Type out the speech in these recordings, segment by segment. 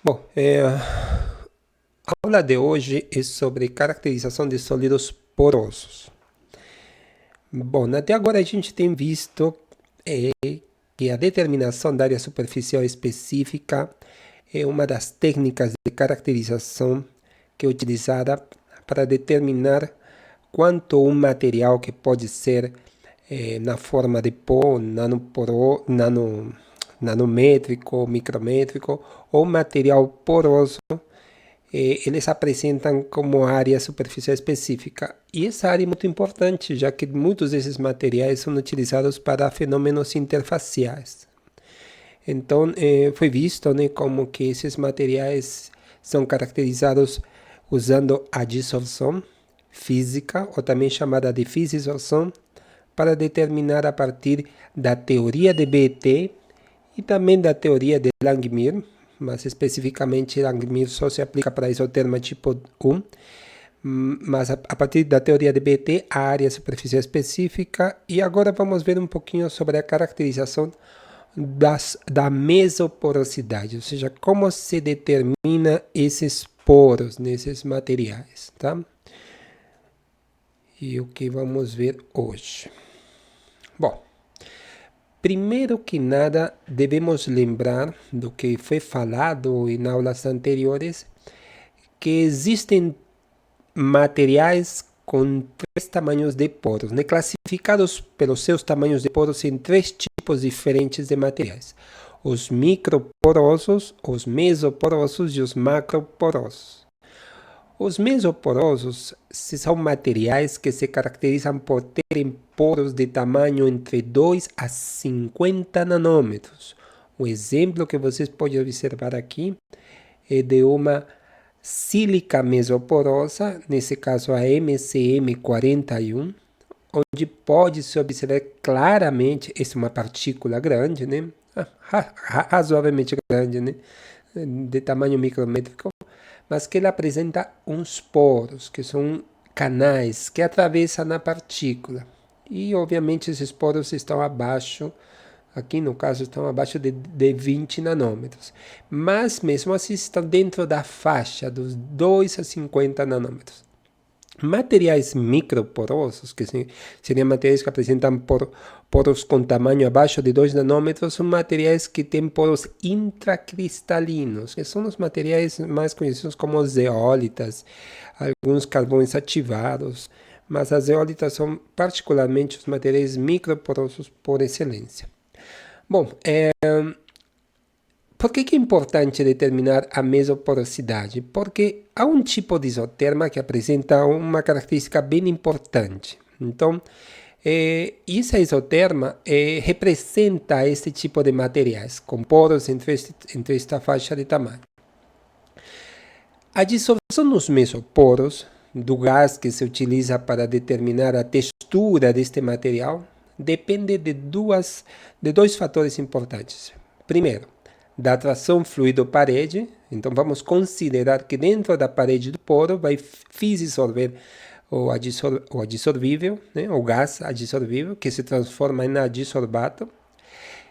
Bom, a aula de hoje é sobre caracterização de sólidos porosos. Bom, até agora a gente tem visto que a determinação da área superficial específica é uma das técnicas de caracterização que é utilizada para determinar quanto um material que pode ser na forma de pó, nanométrico, micrométrico, ou material poroso, eles apresentam como área superficial específica. E essa área é muito importante, já que muitos desses materiais são utilizados para fenômenos interfaciais. Então, foi visto, né, como que esses materiais são caracterizados usando a dissorção física, ou também chamada de fissorção, para determinar a partir da teoria de BT e também da teoria de Langmuir, mas especificamente Langmuir só se aplica para isoterma tipo 1, mas a partir da teoria de BT, a área superficial específica, e agora vamos ver um pouquinho sobre a caracterização da mesoporosidade, ou seja, como se determina esses poros nesses materiais, tá? E o que vamos ver hoje. Bom, primeiro que nada, devemos lembrar do que foi falado em aulas anteriores, que existem materiais com três tamanhos de poros, né, classificados pelos seus tamanhos de poros em três tipos diferentes de materiais: os microporosos, os mesoporosos e os macroporosos. Os mesoporosos são materiais que se caracterizam por terem poros de tamanho entre 2 a 50 nanômetros. O exemplo que vocês podem observar aqui é de uma sílica mesoporosa, nesse caso a MCM41, onde pode-se observar claramente, essa é uma partícula grande, né? Razoavelmente grande, né? De tamanho micrométrico, mas que ela apresenta uns poros, que são canais que atravessam a partícula. E, obviamente, esses poros estão abaixo, aqui no caso, estão abaixo de 20 nanômetros. Mas, mesmo assim, estão dentro da faixa dos 2 a 50 nanômetros. Materiais microporosos, que seriam materiais que apresentam poros com tamanho abaixo de 2 nanômetros, são materiais que têm poros intracristalinos, que são os materiais mais conhecidos como zeólitas, alguns carvões ativados, mas as zeólitas são particularmente os materiais microporosos por excelência. Bom, por que é importante determinar a mesoporosidade? Porque há um tipo de isoterma que apresenta uma característica bem importante. Então, essa isoterma representa esse tipo de materiais, com poros entre esta faixa de tamanho. A dissolução nos mesoporos, do gás que se utiliza para determinar a textura deste material, depende de dois fatores importantes. Primeiro, da atração fluido-parede. Então, vamos considerar que dentro da parede do poro vai fissorver o adsorvível, né, o gás adsorvível, que se transforma em adsorbato,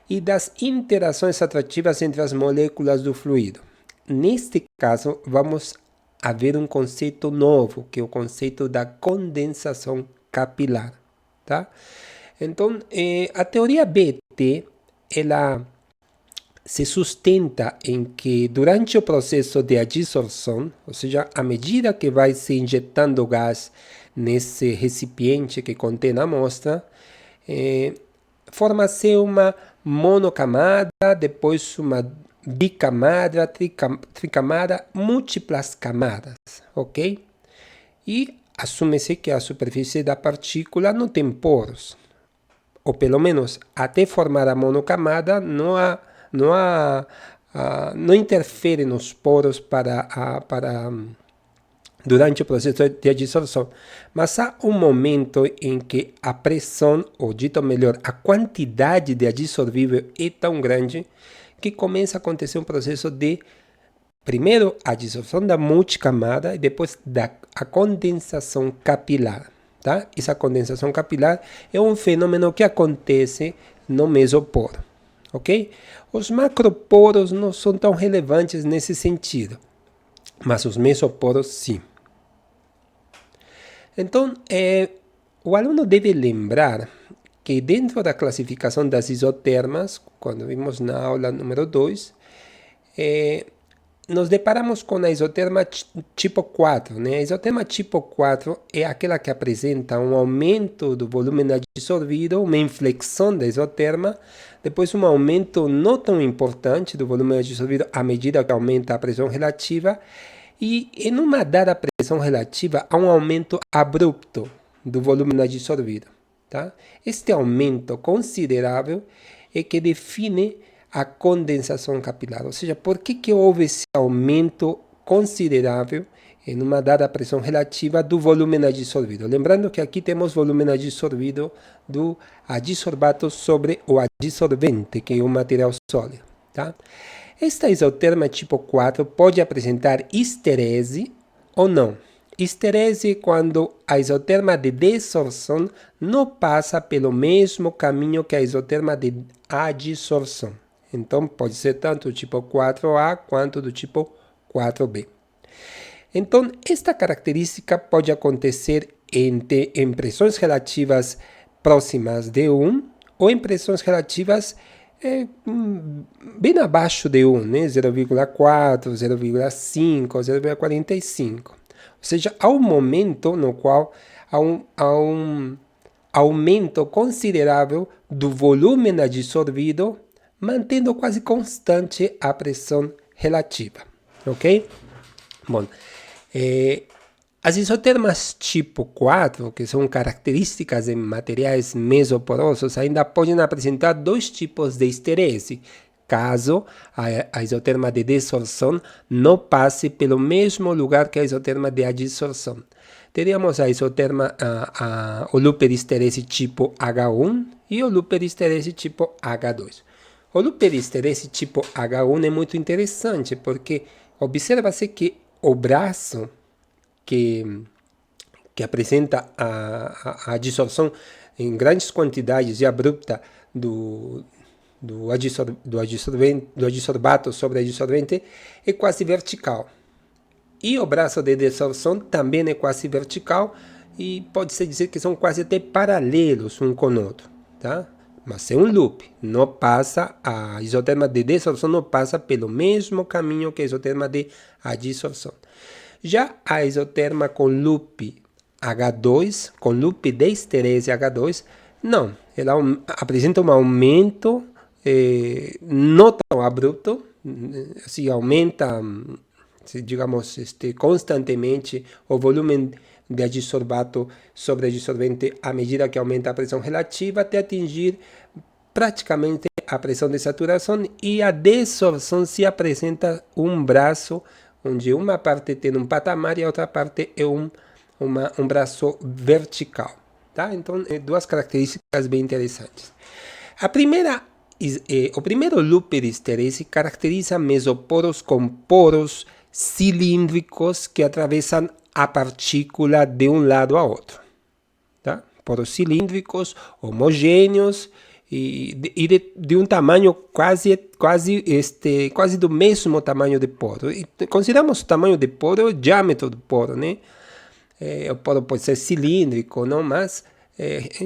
e das interações atrativas entre as moléculas do fluido. Neste caso, vamos a ver um conceito novo, que é o conceito da condensação capilar. Tá? Então, a teoria BT, ela se sustenta em que durante o processo de adsorção, ou seja, à medida que vai se injetando gás nesse recipiente que contém a amostra, forma-se uma monocamada, depois uma bicamada, tricamada, múltiplas camadas, ok? E assume-se que a superfície da partícula não tem poros, ou pelo menos até formar a monocamada não interfere nos poros durante o processo de adsorção. Mas há um momento em que a pressão, ou dito melhor, a quantidade de adsorvível é tão grande que começa a acontecer um processo de, primeiro, a adsorção da multicamada e depois a condensação capilar. Tá? Essa condensação capilar é um fenômeno que acontece no mesoporo. ok? Os macroporos não são tão relevantes nesse sentido, mas os mesoporos sim. Então, o aluno deve lembrar que dentro da classificação das isotermas, quando vimos na aula número 2, nos deparamos com a isoterma tipo 4. Né? A isoterma tipo 4 é aquela que apresenta um aumento do volume adsorvido, uma inflexão da isoterma, depois um aumento não tão importante do volume adsorvido à medida que aumenta a pressão relativa, e em uma dada pressão relativa há um aumento abrupto do volume adsorvido. Tá? Este aumento considerável é que define a condensação capilar, ou seja, por que houve esse aumento considerável em uma dada pressão relativa do volume adsorvido. Lembrando que aqui temos volume adsorvido do adsorbato sobre o adsorvente, que é um material sólido. Tá? Esta isoterma tipo 4 pode apresentar histerese ou não. Histerese é quando a isoterma de desorção não passa pelo mesmo caminho que a isoterma de adsorção. Então, pode ser tanto do tipo 4A quanto do tipo 4B. Então, esta característica pode acontecer em pressões relativas próximas de 1 ou em pressões relativas bem abaixo de 1, né? 0,4, 0,5, 0,45. Ou seja, há um momento no qual há um aumento considerável do volume adsorvido, mantendo quase constante a pressão relativa, ok? Bom, as isotermas tipo 4, que são características em materiais mesoporosos, ainda podem apresentar dois tipos de histerese, caso a isoterma de desorção não passe pelo mesmo lugar que a isoterma de adsorção. Teríamos a isoterma, o looper-histerese tipo H1 e o looper-histerese tipo H2. O looper-histerese tipo H1 é muito interessante, porque observa-se que o braço que apresenta a adsorção em grandes quantidades e abrupta do adsorbato sobre adsorvente é quase vertical. E o braço de desorção também é quase vertical e pode-se dizer que são quase até paralelos um com o outro. Tá? Mas é um loop, não passa, a isoterma de desorção não passa pelo mesmo caminho que a isoterma de adsorção. Já a isoterma com loop H2, com loop de histerese H2, não, ela apresenta um aumento não tão abrupto, se aumenta, digamos, constantemente o volume de adsorbato sobre adsorvente à medida que aumenta a pressão relativa até atingir praticamente a pressão de saturação, e a desorção se apresenta um braço onde uma parte tem um patamar e a outra parte é um braço vertical. Tá? Então, duas características bem interessantes. O primeiro looper-histerese caracteriza mesoporos com poros cilíndricos que atravessam a partícula de um lado a outro. Tá? Poros cilíndricos, homogêneos e de um tamanho quase do mesmo tamanho de poro. E consideramos o tamanho de poro o diâmetro do poro, né? O poro pode ser cilíndrico, não, mas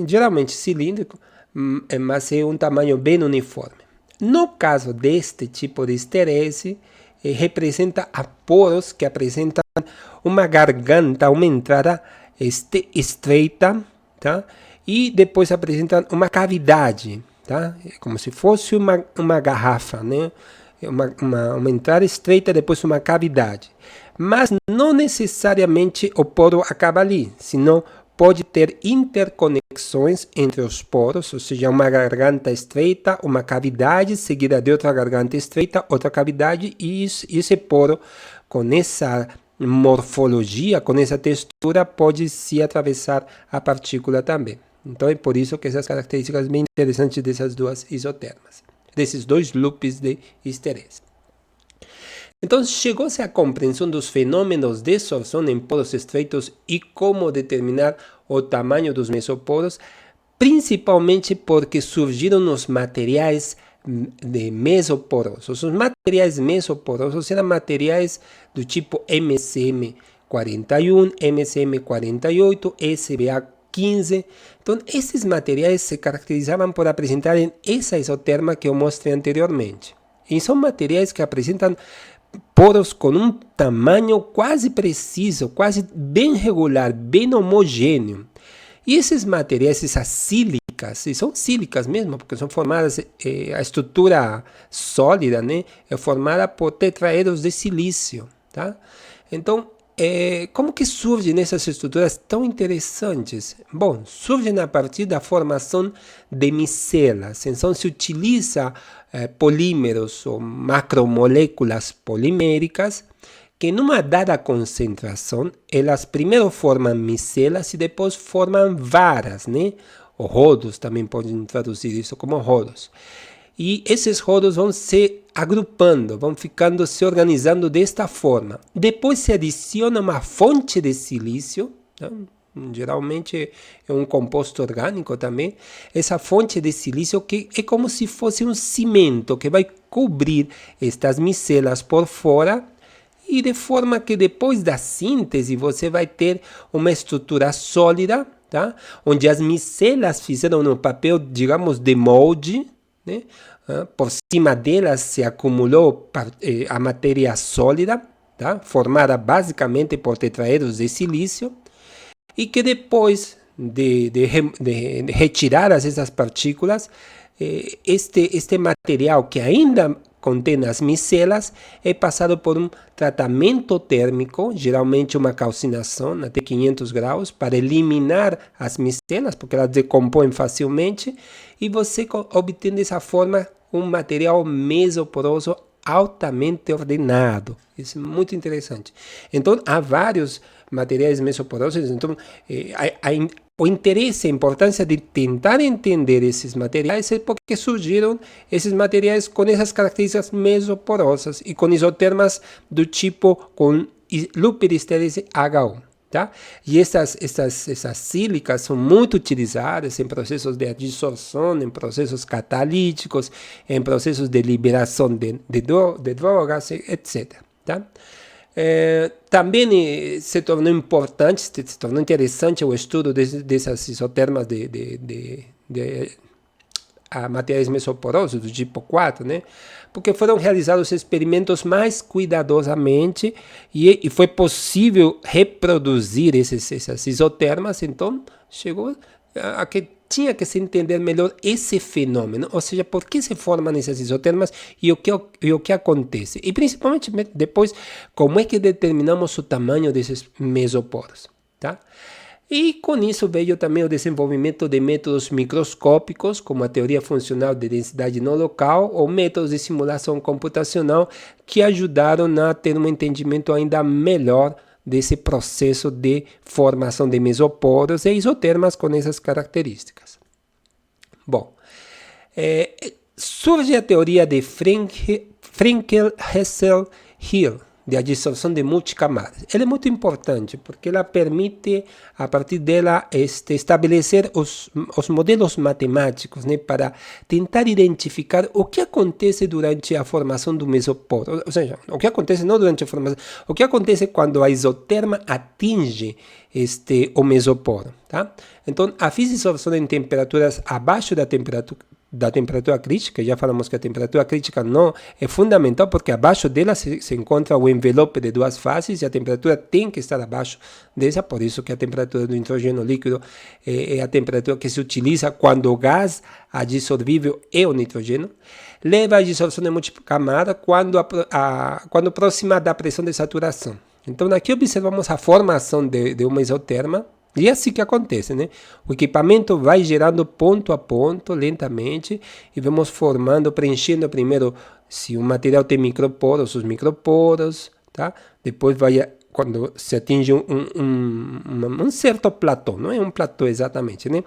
geralmente cilíndrico, mas é um tamanho bem uniforme. No caso deste tipo de histerese, representa a poros que apresentam uma garganta, uma entrada estreita, tá? E depois apresentam uma cavidade, tá? Como se fosse uma garrafa, né? Uma entrada estreita, depois uma cavidade. Mas não necessariamente o poro acaba ali, senão pode ter interconexões entre os poros, ou seja, uma garganta estreita, uma cavidade seguida de outra garganta estreita, outra cavidade, e esse poro, com essa morfologia, com essa textura, pode se atravessar a partícula também. Então é por isso que essas características bem interessantes dessas duas isotermas, desses dois loops de histerese. Então, chegou-se à compreensão dos fenômenos de desorção em poros estreitos e como determinar o tamanho dos mesoporos, principalmente porque surgiram nos materiais de mesoporosos. Os materiais mesoporosos eram materiais do tipo MCM41, MCM48, SBA15. Então, esses materiais se caracterizavam por apresentarem essa isoterma que eu mostrei anteriormente. E são materiais que apresentam poros com um tamanho quase preciso, quase bem regular, bem homogêneo. E esses materiais, essas sílicas, e são sílicas mesmo, porque são formadas, a estrutura sólida, né, é formada por tetraedros de silício, tá? Então, como que surgem essas estruturas tão interessantes? Bom, surgem a partir da formação de micelas. Então, se utiliza polímeros ou macromoléculas poliméricas que numa dada concentração, elas primeiro formam micelas e depois formam varas, né? Ou rodos, também podem traduzir isso como rodos. E esses rodos vão se agrupando, vão ficando, se organizando desta forma. Depois se adiciona uma fonte de silício, né? Geralmente é um composto orgânico também. Essa fonte de silício que é como se fosse um cimento que vai cobrir estas micelas por fora, e de forma que depois da síntese você vai ter uma estrutura sólida, tá? Onde as micelas fizeram um papel, digamos, de molde, né? Por cima delas se acumulou a matéria sólida, tá? Formada basicamente por tetraedros de silício, e que depois de retirar essas partículas, este material que ainda contém as micelas é passado por um tratamento térmico, geralmente uma calcinação até 500 graus, para eliminar as micelas, porque elas decompõem facilmente, e você obtém dessa forma um material mesoporoso altamente ordenado. Isso é muito interessante. Então, há vários materiais mesoporosos. Então, o interesse, a importância de tentar entender esses materiais é porque surgiram esses materiais com essas características mesoporosas e com isotermas do tipo com lupiristérese H1. Tá? E essas sílicas são muito utilizadas em processos de adsorção, em processos catalíticos, em processos de liberação de drogas, etc. Tá? Também se tornou importante, se tornou interessante o estudo dessas isotermas de materiais mesoporosos do tipo 4, né? Porque foram realizados experimentos mais cuidadosamente e foi possível reproduzir essas isotermas. Então, chegou a que tinha que se entender melhor esse fenômeno, ou seja, por que se formam essas isotermas e o que acontece. E principalmente depois, como é que determinamos o tamanho desses mesoporos, tá? E com isso veio também o desenvolvimento de métodos microscópicos, como a teoria funcional de densidade não local, ou métodos de simulação computacional, que ajudaram a ter um entendimento ainda melhor desse processo de formação de mesoporos e isotermas com essas características. Bom, surge a teoria de Frenkel-Hessel-Hill, de adsorção de multicamadas. Ela é muito importante porque ela permite, a partir dela, estabelecer os modelos matemáticos, né, para tentar identificar o que acontece durante a formação do mesoporo. Ou seja, o que acontece não durante a formação, o que acontece quando a isoterma atinge o mesoporo. Tá? Então, a fisisorção em temperaturas abaixo da temperatura crítica, já falamos que a temperatura crítica não é fundamental, porque abaixo dela se encontra o envelope de duas fases e a temperatura tem que estar abaixo dessa, por isso que a temperatura do nitrogênio líquido é a temperatura que se utiliza quando o gás adsorvível é o nitrogênio. Leva à dissolução de multicamada quando próxima da pressão de saturação. Então, aqui observamos a formação de uma isoterma. E é assim que acontece, né? O equipamento vai gerando ponto a ponto, lentamente, e vamos formando, preenchendo primeiro, se o material tem microporos, os microporos, tá? Depois quando se atinge um certo platô, não é um platô exatamente, né?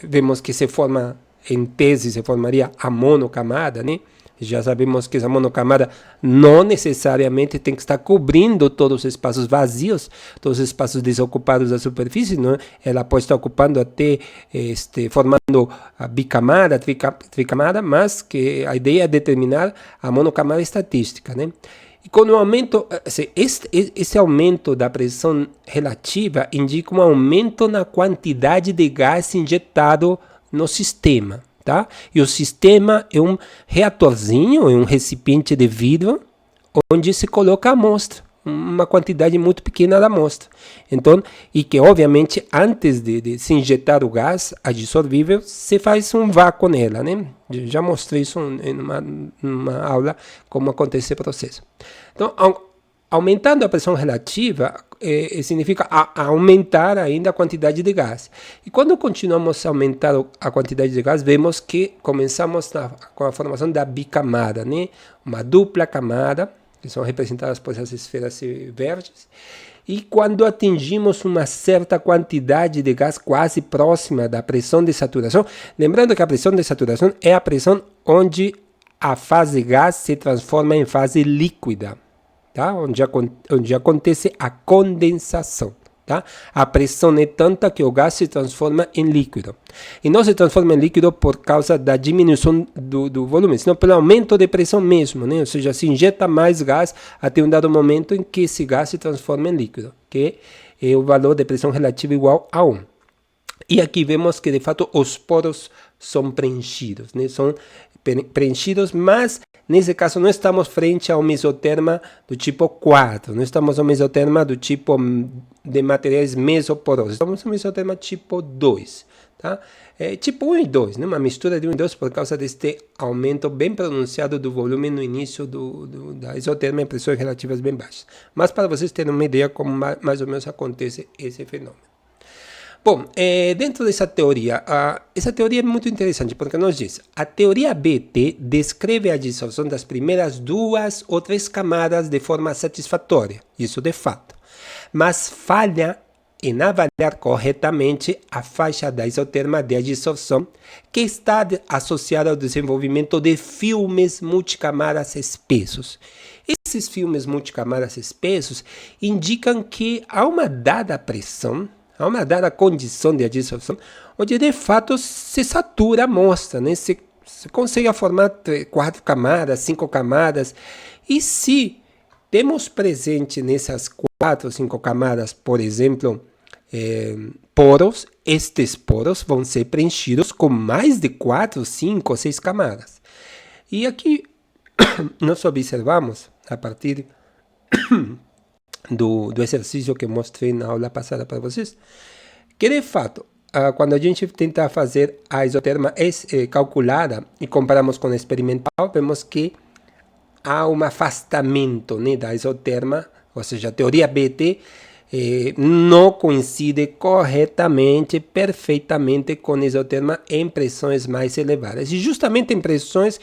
Vemos que se forma, em tese, se formaria a monocamada, né? Já sabemos que essa monocamada não necessariamente tem que estar cobrindo todos os espaços vazios, todos os espaços desocupados da superfície, não? Ela pode estar ocupando até, formando a bicamada, tricamada, mas que a ideia é determinar a monocamada estatística, né? E com o aumento, esse aumento da pressão relativa indica um aumento na quantidade de gás injetado no sistema, tá? E o sistema é um reatorzinho, é um recipiente de vidro, onde se coloca a amostra, uma quantidade muito pequena da amostra. Então, e que obviamente antes de se injetar o gás adsorvível, se faz um vácuo nela, né? Já mostrei isso em uma aula, como acontece esse processo. Então, aumentando a pressão relativa, significa aumentar ainda a quantidade de gás. E quando continuamos a aumentar a quantidade de gás, vemos que começamos com a formação da bicamada, né? Uma dupla camada, que são representadas por essas esferas verdes. E quando atingimos uma certa quantidade de gás quase próxima da pressão de saturação, lembrando que a pressão de saturação é a pressão onde a fase gás se transforma em fase líquida, tá? Onde acontece a condensação. Tá? A pressão é tanta que o gás se transforma em líquido. E não se transforma em líquido por causa da diminuição do volume, senão pelo aumento de pressão mesmo, né? Ou seja, se injeta mais gás até um dado momento em que esse gás se transforma em líquido, que é o valor de pressão relativa igual a 1. E aqui vemos que, de fato, os poros são preenchidos, né? São preenchidos, mas nesse caso não estamos frente a um mesoterma do tipo 4, não estamos a um mesoterma do tipo de materiais mesoporosos, estamos a um mesoterma tipo 2, tá? Tipo 1 e 2, né? Uma mistura de 1 e 2 por causa deste aumento bem pronunciado do volume no início da isoterma em pressões relativas bem baixas. Mas para vocês terem uma ideia como mais ou menos acontece esse fenômeno. Bom, dentro dessa teoria, essa teoria é muito interessante porque nos diz, a teoria BT descreve a dissolção das primeiras 2 ou 3 camadas de forma satisfatória, isso de fato, mas falha em avaliar corretamente a faixa da isoterma de adsorção que está associada ao desenvolvimento de filmes multicamadas espessos. Esses filmes multicamadas espessos indicam que a uma dada pressão, a uma dada condição de adsorção, onde de fato se satura a amostra, né? Se consegue formar 4 camadas, 5 camadas, e se temos presente nessas 4 ou 5 camadas, por exemplo, poros, estes poros vão ser preenchidos com mais de 4, 5 ou 6 camadas. E aqui nós observamos, a partir do exercício que mostrei na aula passada para vocês, que de fato, quando a gente tenta fazer a isoterma calculada e comparamos com a experimental, vemos que há um afastamento, né, da isoterma, ou seja, a teoria BT não coincide corretamente, perfeitamente com a isoterma em pressões mais elevadas. E justamente em pressões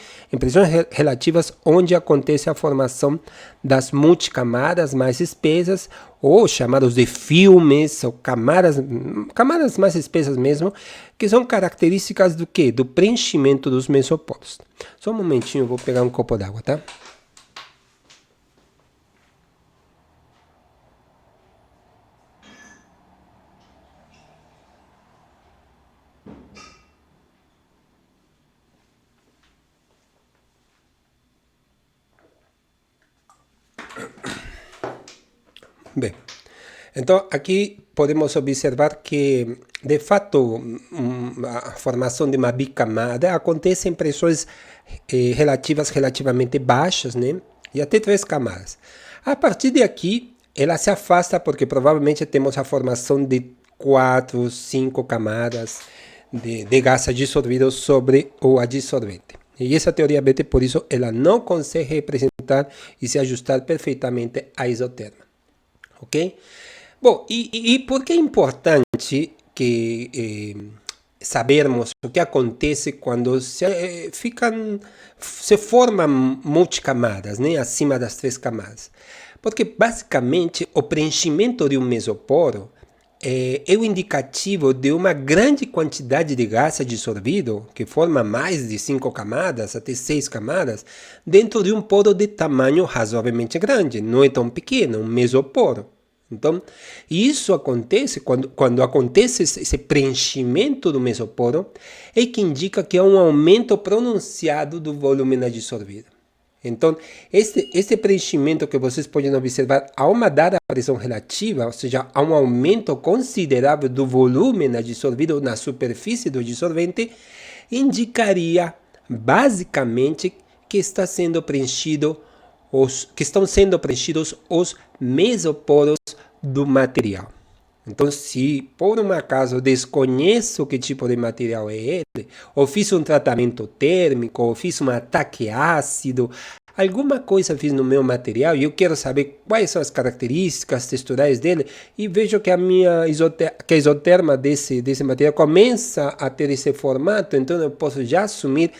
relativas onde acontece a formação das multicamadas mais espessas, ou chamados de filmes, ou camadas mais espessas mesmo, que são características do quê? Do preenchimento dos mesoporos. Só um momentinho, eu vou pegar um copo d'água, tá? Bem, então aqui podemos observar que, de fato, a formação de uma bicamada acontece em pressões relativamente baixas, né? E até 3 camadas. A partir de aqui, ela se afasta porque provavelmente temos a formação de 4, 5 camadas de gás adsorvido sobre o adsorvente. E essa teoria BT, por isso, ela não consegue representar e se ajustar perfeitamente à isoterma. Ok? Bom, e por que é importante que sabermos o que acontece quando se formam multicamadas, né, acima das 3 camadas? Porque, basicamente, o preenchimento de um mesoporo é o indicativo de uma grande quantidade de gás dissolvido, que forma mais de 5 camadas, até 6 camadas, dentro de um poro de tamanho razoavelmente grande, não é tão pequeno, um mesoporo. Então, isso acontece quando acontece esse preenchimento do mesoporo, é que indica que há um aumento pronunciado do volume dissolvido. Então, este preenchimento que vocês podem observar a uma dada pressão relativa, ou seja, há um aumento considerável do volume dissolvido na superfície do dissolvente, indicaria basicamente que estão sendo preenchidos os mesoporos do material. Então, se por um acaso desconheço que tipo de material é ele, ou fiz um tratamento térmico, ou fiz um ataque ácido, alguma coisa fiz no meu material e eu quero saber quais são as características texturais dele, e vejo que a isoterma desse material começa a ter esse formato, então eu posso já assumir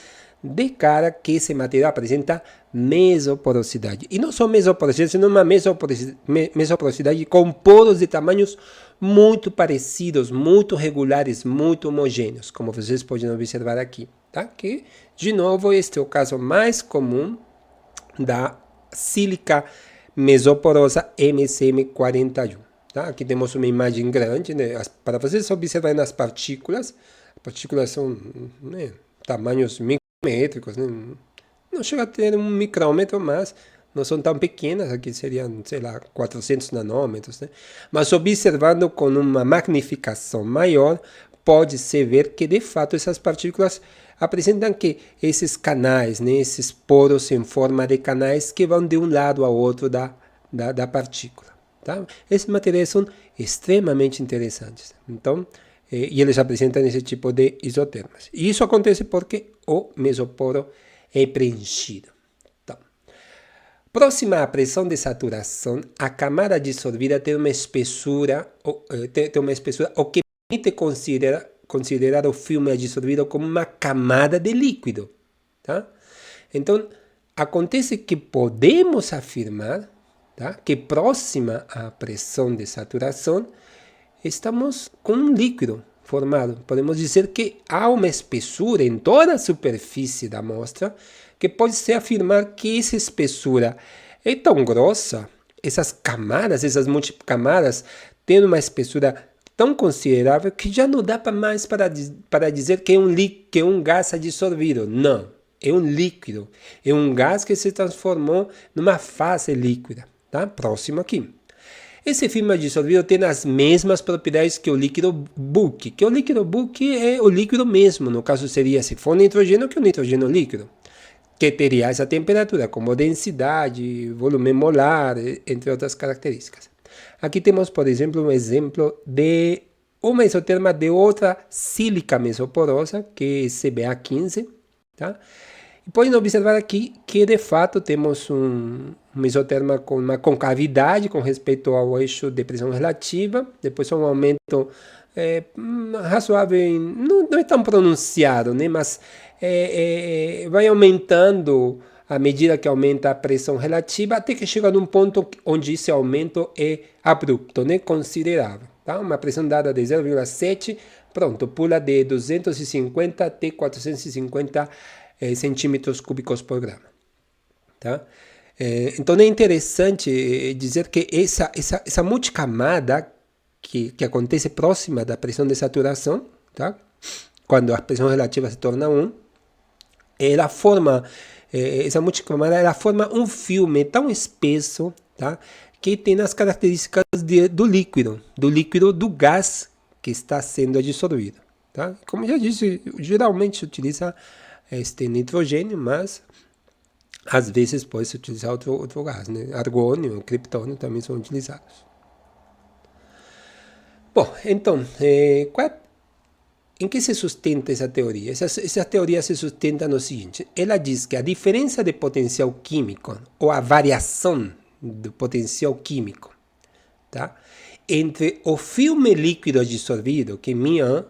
de cara que esse material apresenta mesoporosidade. E não só mesoporosidade, senão uma mesoporosidade com poros de tamanhos muito parecidos, muito regulares, muito homogêneos, como vocês podem observar aqui. Tá? Que, de novo, este é o caso mais comum da sílica mesoporosa MCM41. Tá? Aqui temos uma imagem grande, né? Para vocês observarem as partículas são, né, tamanhos micrométricos, né? Não chega a ter um micrômetro, mas não são tão pequenas, aqui seriam, sei lá, 400 nanômetros, né? Mas observando com uma magnificação maior, pode-se ver que, de fato, essas partículas apresentam que esses canais, né, esses poros em forma de canais que vão de um lado ao outro da partícula. Tá? Esses materiais são extremamente interessantes. Então, e eles apresentam esse tipo de isotermas. E isso acontece porque o mesoporo é preenchido. Então, próxima à pressão de saturação, a camada dissolvida tem uma espessura, o que permite considerar o filme dissolvido como uma camada de líquido. Tá? Então, acontece que podemos afirmar, tá, que próxima à pressão de saturação, estamos com um líquido formado. Podemos dizer que há uma espessura em toda a superfície da amostra, que pode-se afirmar que essa espessura é tão grossa, essas camadas, essas multicamadas, têm uma espessura tão considerável que já não dá mais para dizer que é um gás dissolvido. Não, é um líquido, é um gás que se transformou numa fase líquida. Tá? Próximo aqui. Esse filme dissolvido tem as mesmas propriedades que o líquido bulk, que o líquido bulk é o líquido mesmo, no caso seria, se for nitrogênio, que o nitrogênio líquido, que teria essa temperatura, como densidade, volume molar, entre outras características. Aqui temos, por exemplo, um exemplo de uma isoterma de outra sílica mesoporosa, que é CBA15, tá? E podem observar aqui que, de fato, temos um isoterma com uma concavidade com respeito ao eixo de pressão relativa, depois um aumento razoável, não é tão pronunciado, né? Mas vai aumentando à medida que aumenta a pressão relativa, até que chega num ponto onde esse aumento é abrupto, né? Considerável. Tá? Uma pressão dada de 0,7, pronto, pula de 250 até 450 centímetros cúbicos por grama. Tá? Então é interessante dizer que essa multicamada que acontece próxima da pressão de saturação, tá? Quando a pressão relativa se torna 1, ela forma, essa multicamada ela forma um filme tão espesso, tá? Que tem as características do líquido do gás que está sendo dissolvido. Tá? Como já disse, geralmente se utiliza este nitrogênio, mas às vezes pode-se utilizar outro gás, né? Argônio, criptônio também são utilizados. Bom, então, em que se sustenta essa teoria? Essa teoria se sustenta no seguinte: ela diz que a diferença de potencial químico, ou a variação do potencial químico, tá? Entre o filme líquido dissolvido, que é minha,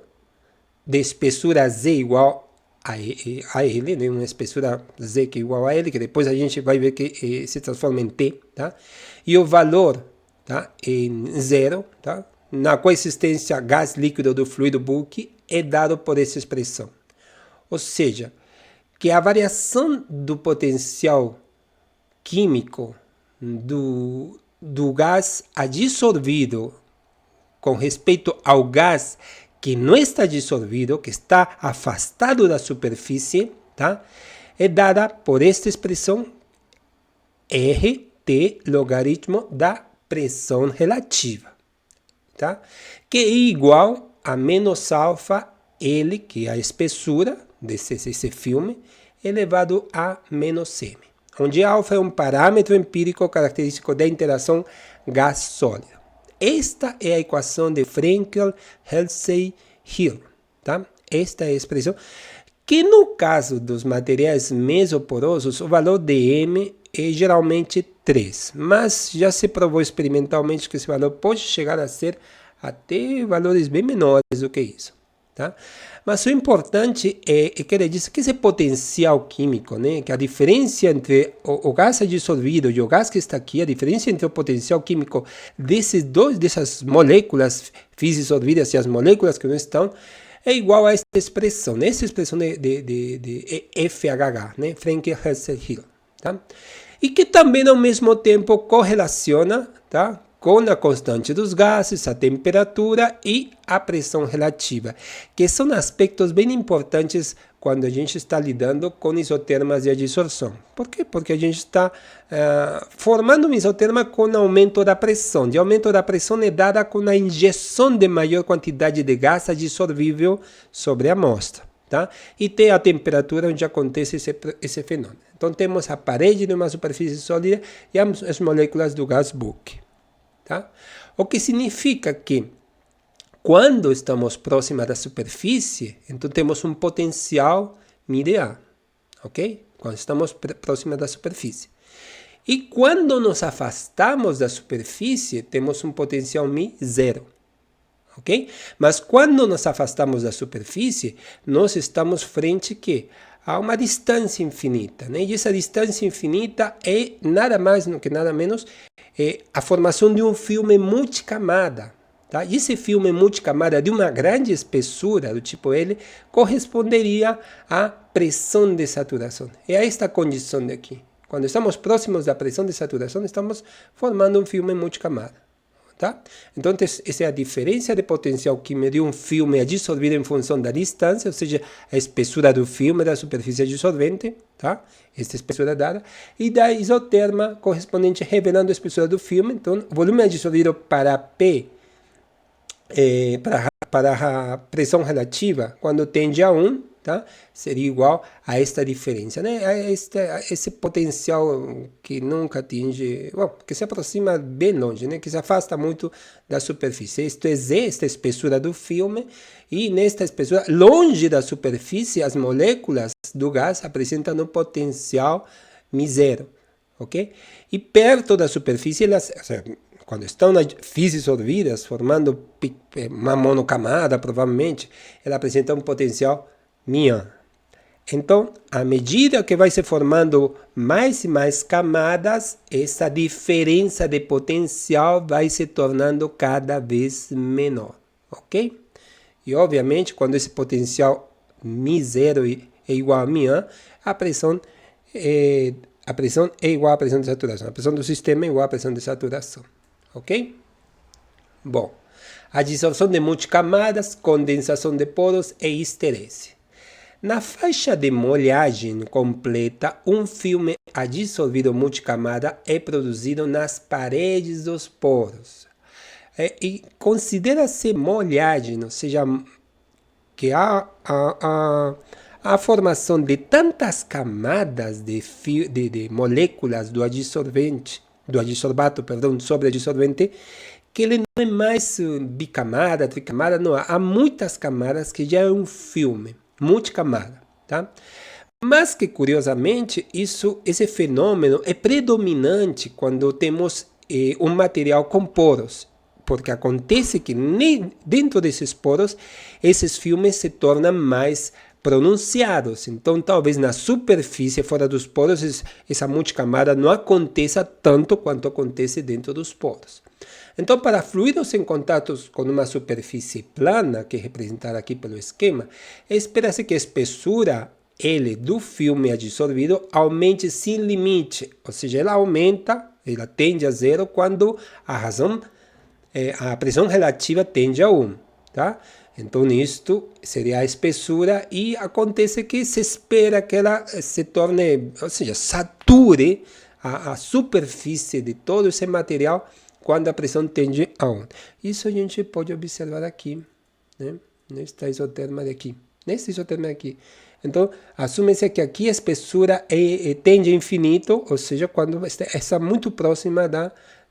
de espessura Z igual a L, né? Uma espessura Z que é igual a L, que depois a gente vai ver que se transforma em T, tá? E o valor, tá? Em zero, tá? na coexistência gás líquido do fluido bulk é dado por essa expressão. Ou seja, que a variação do potencial químico do gás adsorvido com respeito ao gás que não está dissolvido, que está afastado da superfície, tá? É dada por esta expressão RT logaritmo da pressão relativa, tá? Que é igual a menos alfa L, que é a espessura desse filme, elevado a menos M, onde alfa é um parâmetro empírico característico da interação gás-sólido. Esta é a equação de Frenkel-Helsey-Hill, tá? Esta é a expressão que no caso dos materiais mesoporosos, o valor de M é geralmente 3, mas já se provou experimentalmente que esse valor pode chegar a ser até valores bem menores do que isso, tá? Mas o importante é que ele diz que esse potencial químico, né, que a diferença entre o gás dissolvido e o gás que está aqui, a diferença entre o potencial químico dessas moléculas fisisolvidas e as moléculas que não estão, é igual a essa expressão, né? Essa expressão de FHH, né? Frenkel-Helsey-Hill, tá? E que também ao mesmo tempo correlaciona, tá, com a constante dos gases, a temperatura e a pressão relativa, que são aspectos bem importantes quando a gente está lidando com isotermas de adsorção. Por quê? Porque a gente está formando um isoterma com aumento da pressão. E aumento da pressão é dada com a injeção de maior quantidade de gás adsorvível sobre a amostra, tá? E tem a temperatura onde acontece esse fenômeno. Então temos a parede de uma superfície sólida e as moléculas do gás bulk. Tá? O que significa que quando estamos próxima da superfície, então temos um potencial μA, ok? Quando estamos próxima da superfície. E quando nos afastamos da superfície, temos um potencial μ zero, ok? Mas quando nos afastamos da superfície, nós estamos frente a uma distância infinita, né? E essa distância infinita é nada mais do que nada menos a formação de um filme multicamada, tá? E esse filme multicamada de uma grande espessura, do tipo L, corresponderia à pressão de saturação. É esta condição daqui. Quando estamos próximos da pressão de saturação, estamos formando um filme multicamada, tá? Então, essa é a diferença de potencial químico de um filme adsorvido em função da distância, ou seja, a espessura do filme da superfície adsorvente, tá? Esta espessura dada, e da isoterma correspondente revelando a espessura do filme. Então, o volume adsorvido para P, para a pressão relativa, quando tende a 1, tá? Seria igual a esta diferença, né? Esse potencial que nunca atinge, que se aproxima bem longe, né? Que se afasta muito da superfície. Isto é Z, esta espessura do filme, e nesta espessura, longe da superfície, as moléculas do gás apresentam um potencial μ zero, ok? E perto da superfície, elas, quando estão fisisolvidas, formando uma monocamada, provavelmente, ela apresenta um potencial μ1. Então, à medida que vai se formando mais e mais camadas, essa diferença de potencial vai se tornando cada vez menor, ok? E, obviamente, quando esse potencial μ0 é igual a μ1, a pressão é igual à pressão de saturação. A pressão do sistema é igual à pressão de saturação, ok? Bom, a dissolução de multicamadas, condensação de poros e esterese. Na faixa de molhagem completa, um filme adsorvido multicamada é produzido nas paredes dos poros. E considera-se molhagem, ou seja, que a formação de tantas camadas de moléculas do adsorbato, sobre adsorvente, que ele não é mais bicamada, tricamada, não. Há muitas camadas que já é um filme multicamada, tá? Mas que, curiosamente, esse fenômeno é predominante quando temos um material com poros, porque acontece que dentro desses poros, esses filmes se tornam mais pronunciados. Então, talvez na superfície, fora dos poros, essa multicamada não aconteça tanto quanto acontece dentro dos poros. Então, para fluidos em contato com uma superfície plana, que é representada aqui pelo esquema, espera-se que a espessura L do filme adsorvido aumente sem limite, ou seja, ela aumenta, ela tende a zero quando a pressão relativa tende a 1, tá? Então, isto seria a espessura e acontece que se espera que ela se torne, ou seja, sature a superfície de todo esse material quando a pressão tende a 1. Isso a gente pode observar aqui, né? Nesta isoterma daqui. Nesse isoterma aqui. Então, assume-se que aqui a espessura tende a infinito, ou seja, quando está muito próxima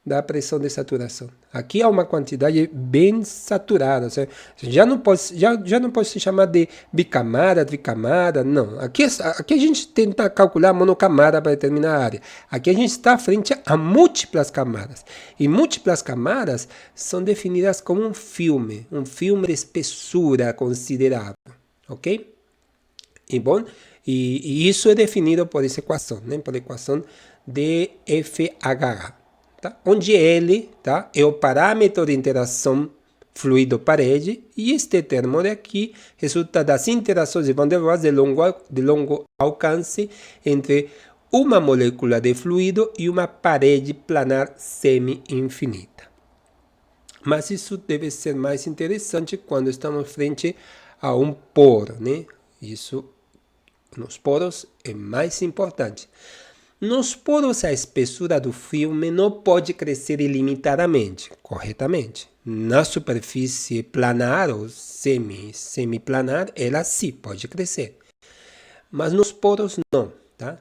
da pressão de saturação. Aqui há uma quantidade bem saturada, ou seja, já não pode se chamar de bicamada, tricamada, não. Aqui a gente tenta calcular monocamada para determinar a área. Aqui a gente está frente a múltiplas camadas. E múltiplas camadas são definidas como um filme de espessura considerável, ok? E isso é definido por essa equação, né? Por a equação de FH, tá? Onde L, tá? É o parâmetro de interação fluido-parede, e este termo aqui resulta das interações de Van der Waals de longo alcance entre uma molécula de fluido e uma parede planar semi-infinita. Mas isso deve ser mais interessante quando estamos frente a um poro, né? Isso nos poros é mais importante. Nos poros, a espessura do filme não pode crescer ilimitadamente, corretamente. Na superfície planar ou semiplanar, ela sim pode crescer. Mas nos poros não, tá?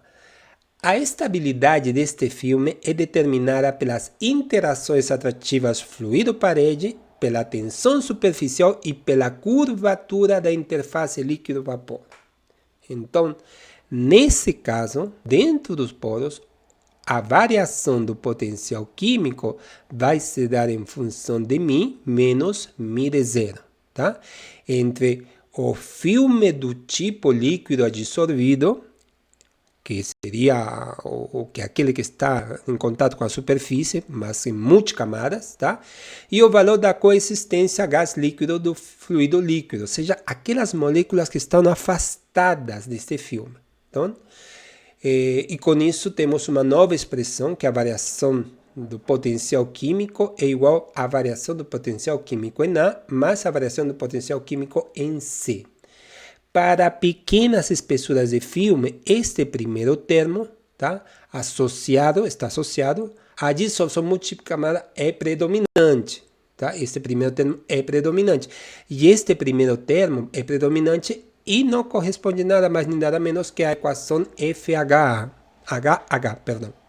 A estabilidade deste filme é determinada pelas interações atrativas fluido-parede, pela tensão superficial e pela curvatura da interface líquido-vapor. Então, nesse caso, dentro dos poros, a variação do potencial químico vai se dar em função de μ menos μ de zero, tá? Entre o filme do tipo líquido adsorvido, que seria aquele que está em contato com a superfície, mas em multicamadas, tá? E o valor da coexistência gás líquido do fluido líquido, ou seja, aquelas moléculas que estão afastadas deste filme. Então, e com isso temos uma nova expressão, que é a variação do potencial químico é igual à variação do potencial químico em A, mais a variação do potencial químico em C. Para pequenas espessuras de filme, este primeiro termo, tá, está associado à dissolção multicamada é predominante. Tá? Este primeiro termo é predominante. E este primeiro termo é predominante e não corresponde nada mais nem nada menos que a equação FH,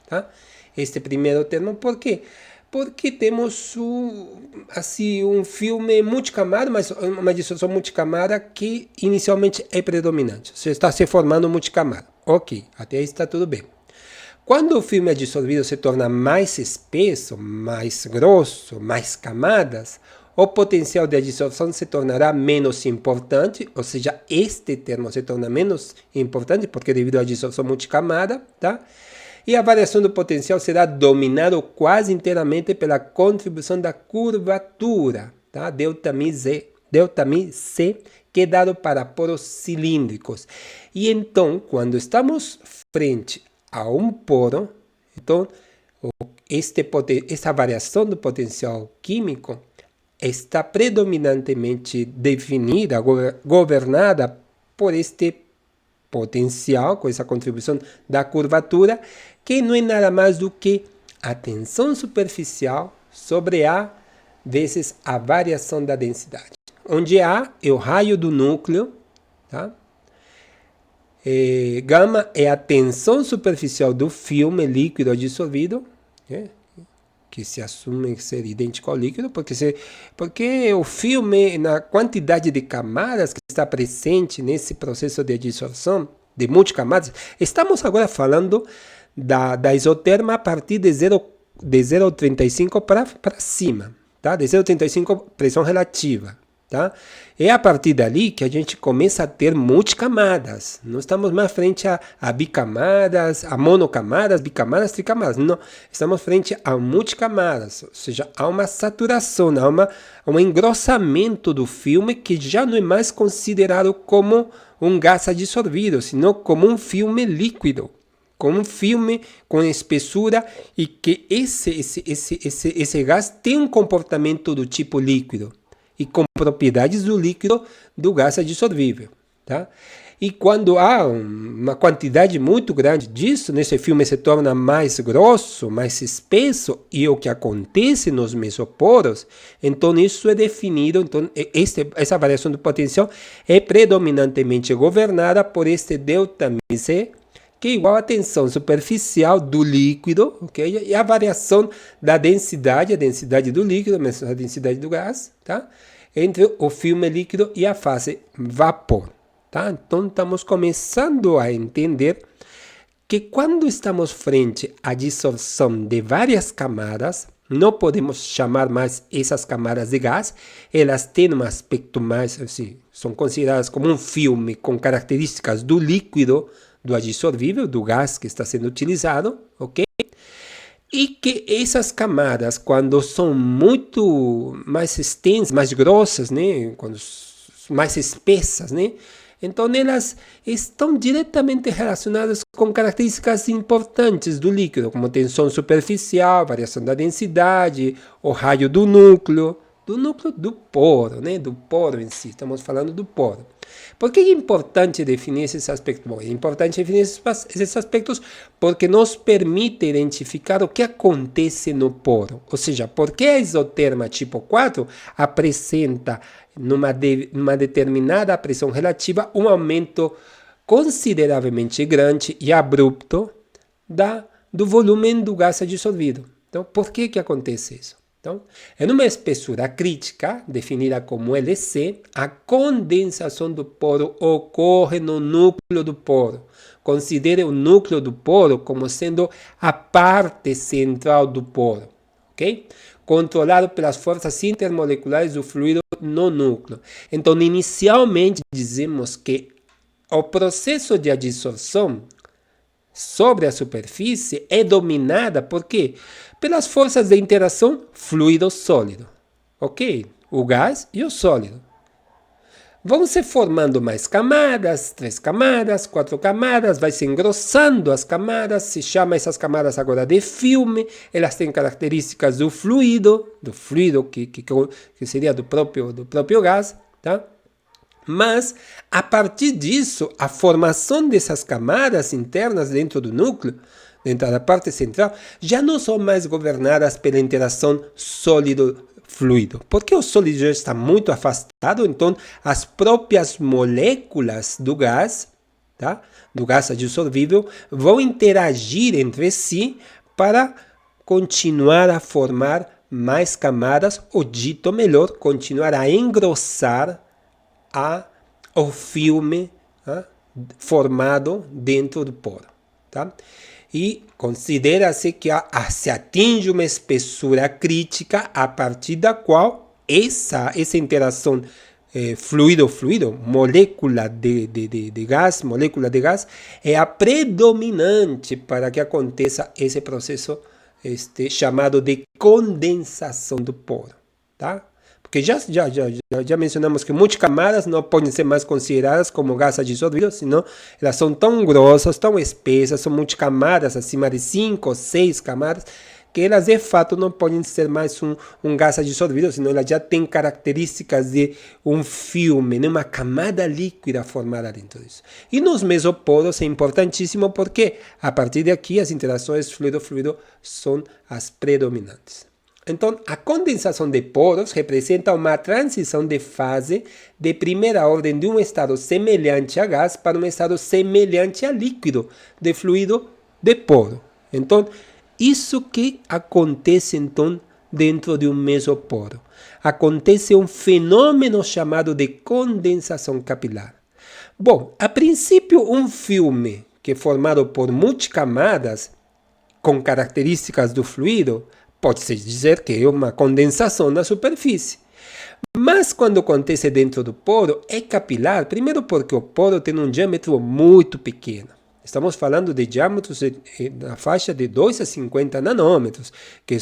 tá? Este primeiro termo, por quê? Porque temos um filme multicamada, mas uma dissolução multicamada que inicialmente é predominante. Você está se formando multicamada. Ok, até aí está tudo bem. Quando o filme adsorvido se torna mais espesso, mais grosso, mais camadas, o potencial de adsorção se tornará menos importante, ou seja, este termo se torna menos importante, porque devido à adsorção multicamada, tá? E a variação do potencial será dominado quase inteiramente pela contribuição da curvatura, tá? ΔμC, que é dado para poros cilíndricos. E então, quando estamos frente a um poro, então, esta variação do potencial químico está predominantemente definida, governada por este potencial, com essa contribuição da curvatura, que não é nada mais do que a tensão superficial sobre A vezes a variação da densidade. Onde A é o raio do núcleo, tá? Gama é a tensão superficial do filme líquido dissolvido, né? Que se assume ser idêntico ao líquido, porque o filme, na quantidade de camadas que está presente nesse processo de dissolução, de multicamadas, estamos agora falando da isoterma a partir de 0,35 para cima, tá? De 0,35 pressão relativa, Tá? É a partir dali que a gente começa a ter multicamadas. Não estamos mais frente a bicamadas, a monocamadas, bicamadas, tricamadas. Não, estamos frente a multicamadas. Ou seja, há uma saturação, há um engrossamento do filme que já não é mais considerado como um gás adsorvido, senão como um filme líquido. Como um filme com espessura e que esse gás tem um comportamento do tipo líquido e com propriedades do líquido do gás adsorvível, tá? E quando há uma quantidade muito grande disso, nesse filme se torna mais grosso, mais espesso, e o que acontece nos mesoporos, então isso é definido, então essa variação do potencial é predominantemente governada por este Δμc, que é igual à tensão superficial do líquido, ok? E a variação da densidade, a densidade do líquido, a densidade do gás, tá? Entre o filme líquido e a fase vapor, tá? Então estamos começando a entender que quando estamos frente à dissolução de várias camadas, não podemos chamar mais essas camadas de gás, elas têm um aspecto mais, assim, são consideradas como um filme com características do líquido, do adsorvível, do gás que está sendo utilizado, ok? E que essas camadas, quando são muito mais extensas, mais grossas, né? Quando mais espessas, né? Então elas estão diretamente relacionadas com características importantes do líquido, como tensão superficial, variação da densidade, o raio do núcleo do poro, né? Do poro em si, estamos falando do poro. Por que é importante definir esses aspectos? Bom, é importante definir esses aspectos porque nos permite identificar o que acontece no poro. Ou seja, por que a isoterma tipo 4 apresenta, numa determinada pressão relativa, um aumento consideravelmente grande e abrupto do volume do gás adsorvido. Então, por que acontece isso? Então, em uma espessura crítica, definida como LC, a condensação do poro ocorre no núcleo do poro. Considere o núcleo do poro como sendo a parte central do poro, ok? Controlado pelas forças intermoleculares do fluido no núcleo. Então, inicialmente, dizemos que o processo de adsorção sobre a superfície é dominada por quê? Pelas forças de interação fluido-sólido, ok? O gás e o sólido. Vão se formando mais camadas, 3 camadas, 4 camadas, vai se engrossando as camadas, se chama essas camadas agora de filme, elas têm características do fluido que seria do próprio gás, tá? Mas, a partir disso, a formação dessas camadas internas dentro do núcleo, dentro da parte central, já não são mais governadas pela interação sólido-fluido. Porque o sólido já está muito afastado, então as próprias moléculas do gás, tá? Do gás adsorvível, vão interagir entre si para continuar a formar mais camadas, ou dito melhor, continuar a engrossar o filme formado dentro do poro, tá? E considera-se que se atinge uma espessura crítica a partir da qual essa interação fluido-fluido, molécula de gás, é a predominante para que aconteça esse processo chamado de condensação do poro, tá? Porque já mencionamos que multicamadas não podem ser mais consideradas como gás adsorvido, senão elas são tão grossas, tão espessas, são multicamadas, acima de 5 ou 6 camadas, que elas de fato não podem ser mais um gás adsorvido, senão elas já têm características de um filme, uma camada líquida formada dentro disso. E nos mesoporos é importantíssimo porque a partir de aqui as interações fluido-fluido são as predominantes. Então, a condensação de poros representa uma transição de fase de primeira ordem de um estado semelhante a gás para um estado semelhante a líquido, de fluido, de poro. Então, isso que acontece então dentro de um mesoporo. Acontece um fenômeno chamado de condensação capilar. Bom, a princípio, um filme que é formado por multicamadas com características do fluido, pode-se dizer que é uma condensação na superfície. Mas Mas quando acontece dentro do poro, é capilar, primeiro porque o poro tem um diâmetro muito pequeno. Estamos falando de diâmetros na faixa de 2 a 50 nanômetros, que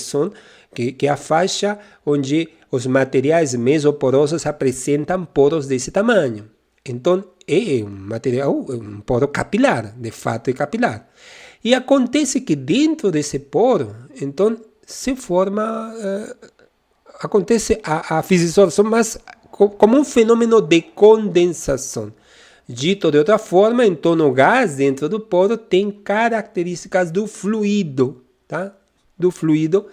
é a faixa onde os materiais mesoporosos apresentam poros desse tamanho. Então, é um material, um poro capilar, de fato é capilar. E acontece que dentro desse poro, então, se forma, acontece a fisização, mas como um fenômeno de condensação. Dito de outra forma, então o gás dentro do poro tem características do fluido, tá? Do fluido,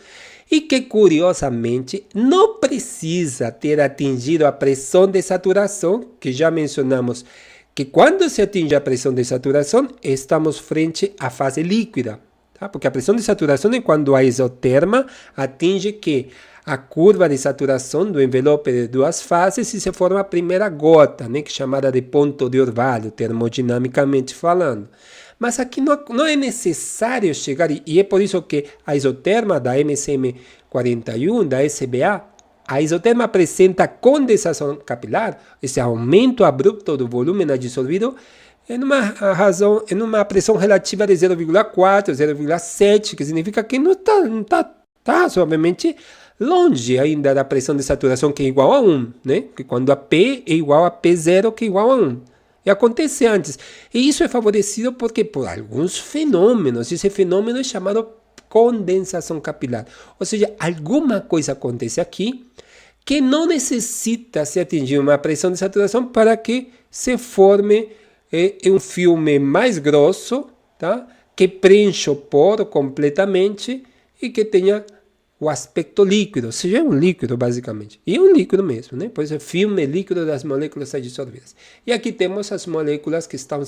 e que curiosamente não precisa ter atingido a pressão de saturação, que já mencionamos que quando se atinge a pressão de saturação, estamos frente à fase líquida, tá? Porque a pressão de saturação é quando a isoterma atinge que a curva de saturação do envelope de duas fases e se forma a primeira gota, né, que é chamada de ponto de orvalho, termodinamicamente falando. Mas aqui não é necessário chegar, e é por isso que a isoterma da MCM41, da SBA, a isoterma apresenta condensação capilar, esse aumento abrupto do volume dissolvido, em uma pressão relativa de 0,4, 0,7, que significa que não está suavemente longe ainda da pressão de saturação, que é igual a 1, né? Que quando a P é igual a P0, que é igual a 1. E acontece antes. E isso é favorecido por alguns fenômenos. Esse fenômeno é chamado condensação capilar. Ou seja, alguma coisa acontece aqui que não necessita se atingir uma pressão de saturação para que se forme um filme mais grosso, tá? Que preencha o poro completamente e que tenha o aspecto líquido, ou seja, é um líquido basicamente. E é um líquido mesmo, né? Pois é filme líquido das moléculas dissolvidas. E aqui temos as moléculas que estão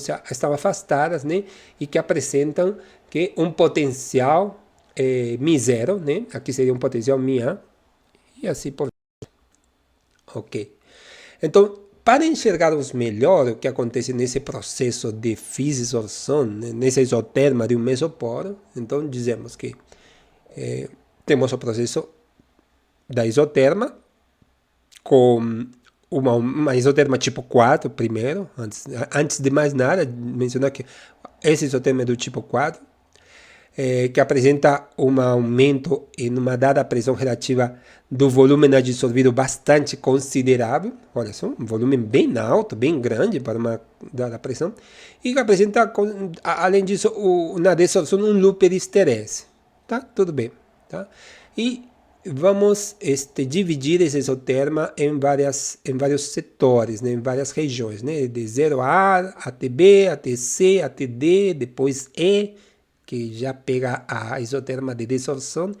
afastadas, né? E que apresentam que um potencial μ0, né? Aqui seria um potencial μA. E assim por diante. Ok. Então, para enxergarmos melhor o que acontece nesse processo de fisização, né? Nessa isoterma de um mesoporo, então dizemos que temos o processo da isoterma, com uma isoterma tipo 4 primeiro, antes de mais nada, mencionar que esse isoterma é do tipo 4, que apresenta um aumento em uma dada pressão relativa do volume dissolvido bastante considerável, olha só, um volume bem alto, bem grande para uma dada pressão, e que apresenta, além disso, na desorção, um loop de esterese. Tá? Tudo bem. Tá? E vamos dividir esse isoterma em vários setores, né? Em várias regiões, né? De 0A até B, até C, até D, depois E, que já pega a isoterma de desorção,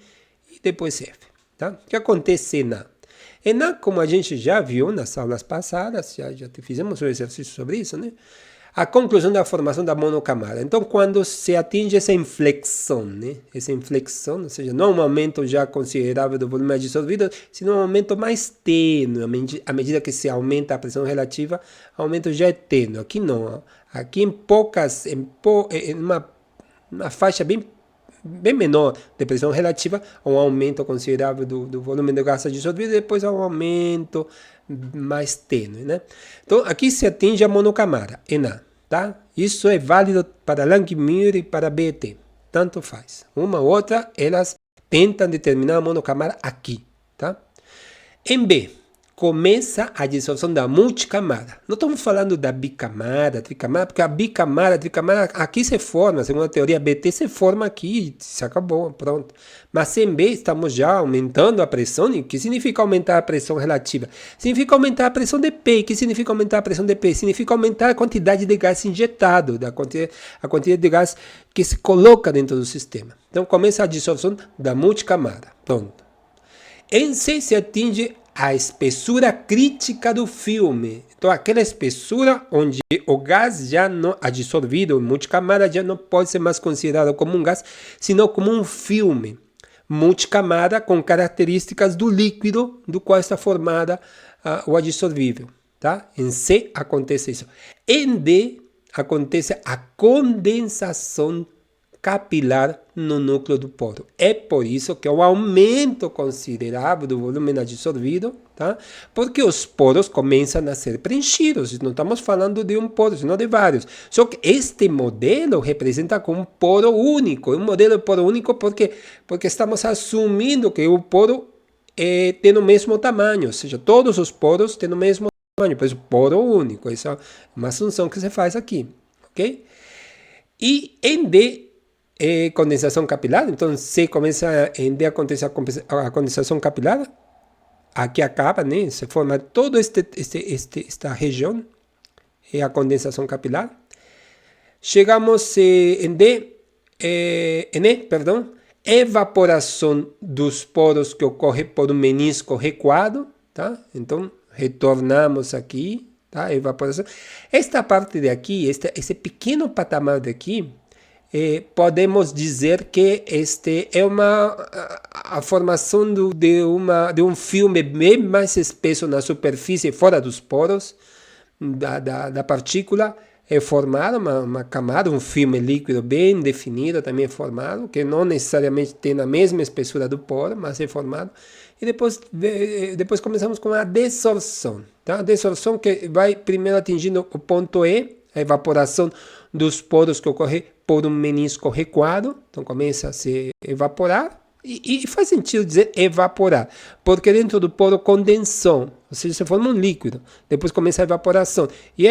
e depois F. Tá? O que acontece na ENA, como a gente já viu nas aulas passadas, já fizemos um exercício sobre isso, né? A conclusão da formação da monocamada. Então, quando se atinge essa inflexão, né? Essa inflexão, ou seja, não um aumento já considerável do volume dissolvido, sino um aumento mais tênue. À medida que se aumenta a pressão relativa, o aumento já é tênue. Aqui não. Aqui em uma faixa bem menor de pressão relativa, um aumento considerável do volume de gás dissolvido, e depois um aumento mais tênue, né? Então, aqui se atinge a monocamada, ENA, tá? Isso é válido para Langmuir e para BET, tanto faz. Uma ou outra, elas tentam determinar a monocamada aqui, tá? Em B, começa a dissolução da multicamada. Não estamos falando da bicamada, tricamada, porque a bicamada, tricamada, aqui se forma, segundo a teoria BT, se forma aqui, se acabou, pronto. Mas em B, estamos já aumentando a pressão. E o que significa aumentar a pressão relativa? Significa aumentar a pressão de P. O que significa aumentar a pressão de P? Significa aumentar a quantidade de gás injetado, a quantidade de gás que se coloca dentro do sistema. Então, começa a dissolução da multicamada. Pronto. Em C se atinge a espessura crítica do filme. Então, aquela espessura onde o gás já não dissolvido em multicamada já não pode ser mais considerado como um gás, senão como um filme multicamada com características do líquido do qual está formada o adsorvível. Tá? Em C acontece isso. Em D acontece a condensação capilar no núcleo do poro. É por isso que o aumento considerável do volume absorvido, tá? Porque os poros começam a ser preenchidos. Não estamos falando de um poro, senão de vários. Só que este modelo representa como um poro único. Um modelo de poro único porque estamos assumindo que o poro tem o mesmo tamanho, ou seja, todos os poros têm o mesmo tamanho, por isso poro único. Essa é uma assunção que se faz aqui, ok? E em D, condensação capilar, então C começa em D acontece a condensação capilar, aqui acaba, né? Se forma toda esta região, é a condensação capilar. Chegamos em D, em E, perdão, evaporação dos poros que ocorre por um menisco recuado, tá? Então, retornamos aqui, tá? Evaporação. Esta parte de aqui, esse pequeno patamar daqui, podemos dizer que este é a formação de um filme bem mais espesso na superfície, fora dos poros da partícula. É formado uma camada, um filme líquido bem definido, também é formado, que não necessariamente tem a mesma espessura do poro, mas é formado. E depois começamos com a desorção. Tá? A desorção que vai primeiro atingindo o ponto E, a evaporação dos poros que ocorre por um menisco recuado. Então começa a se evaporar. E faz sentido dizer evaporar, porque dentro do poro condensou, ou seja, se forma um líquido, depois começa a evaporação. E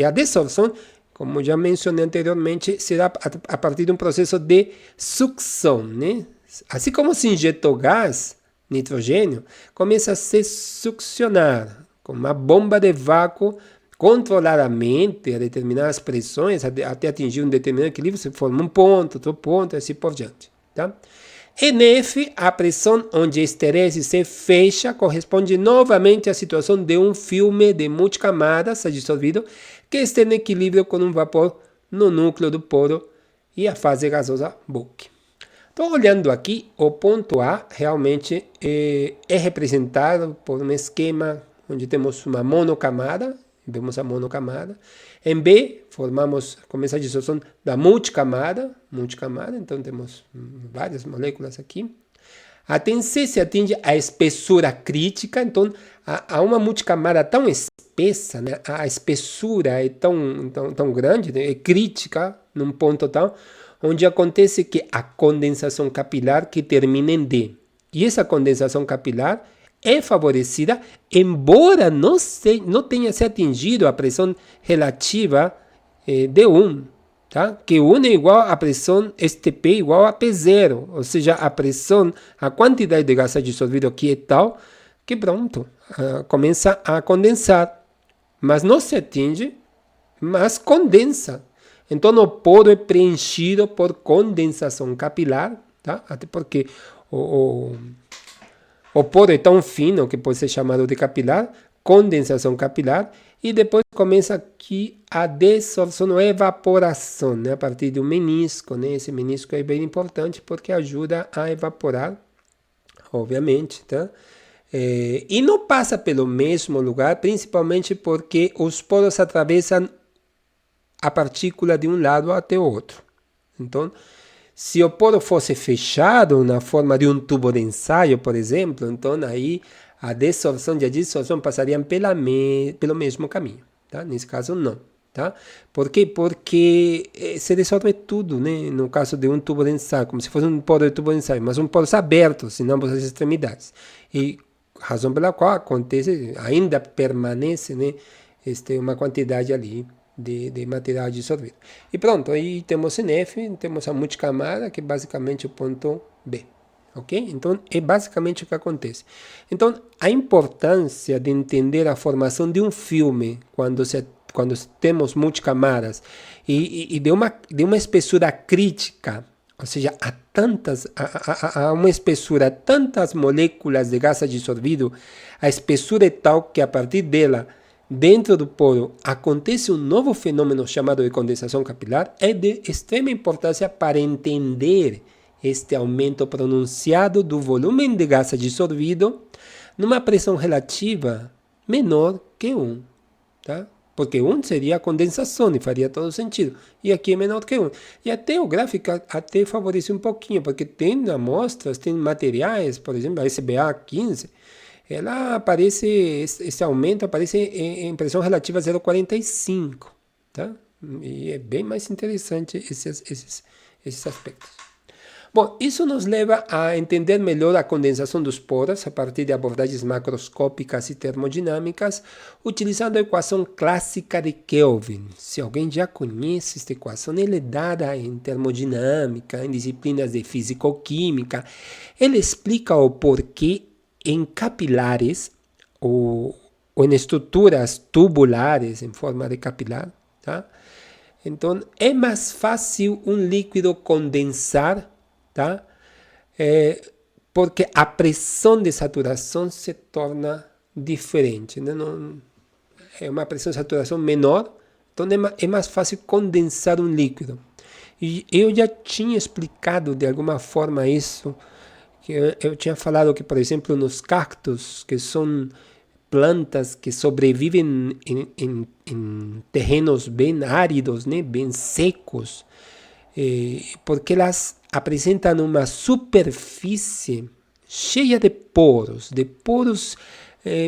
a desorção, como já mencionei anteriormente, será a partir de um processo de sucção, né? Assim como se injetou gás, nitrogênio, começa a se succionar, com uma bomba de vácuo, controladamente, a determinadas pressões, até atingir um determinado equilíbrio, se forma um ponto, outro ponto, e assim por diante, tá? Em F, a pressão onde a esterese se fecha corresponde novamente à situação de um filme de multicamadas dissolvido que está em equilíbrio com um vapor no núcleo do poro e a fase gasosa bulk. Então, olhando aqui, o ponto A realmente é representado por um esquema onde temos uma monocamada, vemos a monocamada. Em B, começa a dissolução da multicamada, então temos várias moléculas aqui. Até em C se atinge a espessura crítica, então há uma multicamada tão espessa, né? A espessura é tão grande, né? É crítica num ponto tal, onde acontece que a condensação capilar que termina em D. E essa condensação capilar é favorecida, embora não tenha se atingido a pressão relativa de 1, tá? Que 1 é igual à pressão STP igual a P0, ou seja, a quantidade de gás dissolvido aqui é tal que pronto, começa a condensar, mas não se atinge, mas condensa. Então o poro é preenchido por condensação capilar, tá? Até porque o poro é tão fino que pode ser chamado de capilar, condensação capilar, e depois começa aqui a desorção, a evaporação, né? A partir do menisco, né? Esse menisco é bem importante porque ajuda a evaporar, obviamente, tá? E não passa pelo mesmo lugar, principalmente porque os poros atravessam a partícula de um lado até o outro. Então, se o poro fosse fechado na forma de um tubo de ensaio, por exemplo, então aí a desorção e a dissorção passariam pelo mesmo caminho. Tá? Nesse caso, não. Tá? Por quê? Porque se dissolve tudo, né? No caso de um tubo de ensaio, como se fosse um poro de tubo de ensaio, mas um poros abertos em ambas as extremidades. E razão pela qual acontece, ainda permanece, né? Uma quantidade ali de material dissolvido. E pronto, aí temos em F, temos a multicamada, que é basicamente o ponto B. Ok? Então, é basicamente o que acontece. Então, a importância de entender a formação de um filme quando temos multicamadas e de uma espessura crítica, ou seja, há uma espessura, tantas moléculas de gás dissolvido, a espessura é tal que a partir dela, dentro do poro, acontece um novo fenômeno chamado de condensação capilar, é de extrema importância para entender este aumento pronunciado do volume de gás dissolvido numa pressão relativa menor que 1. Tá? porque um seria a condensação e faria todo sentido, e aqui é menor que um. E até o gráfico até favorece um pouquinho, porque tem amostras, tem materiais, por exemplo, a SBA 15, ela aparece, esse aumento aparece em pressão relativa a 0,45, tá? E é bem mais interessante esses aspectos. Bom, isso nos leva a entender melhor a condensação dos poros a partir de abordagens macroscópicas e termodinâmicas, utilizando a equação clássica de Kelvin. Se alguém já conhece esta equação, ela é dada em termodinâmica, em disciplinas de físico-química. Ela explica o porquê em capilares ou em estruturas tubulares em forma de capilar, tá? Então, é mais fácil um líquido condensar, tá? Porque a pressão de saturação se torna diferente, né? Não, é uma pressão de saturação menor, então é mais fácil condensar um líquido. E eu já tinha explicado de alguma forma isso, que eu tinha falado que, por exemplo, nos cactos, que são plantas que sobrevivem em terrenos bem áridos, né, bem secos, porque elas apresentam uma superfície cheia de poros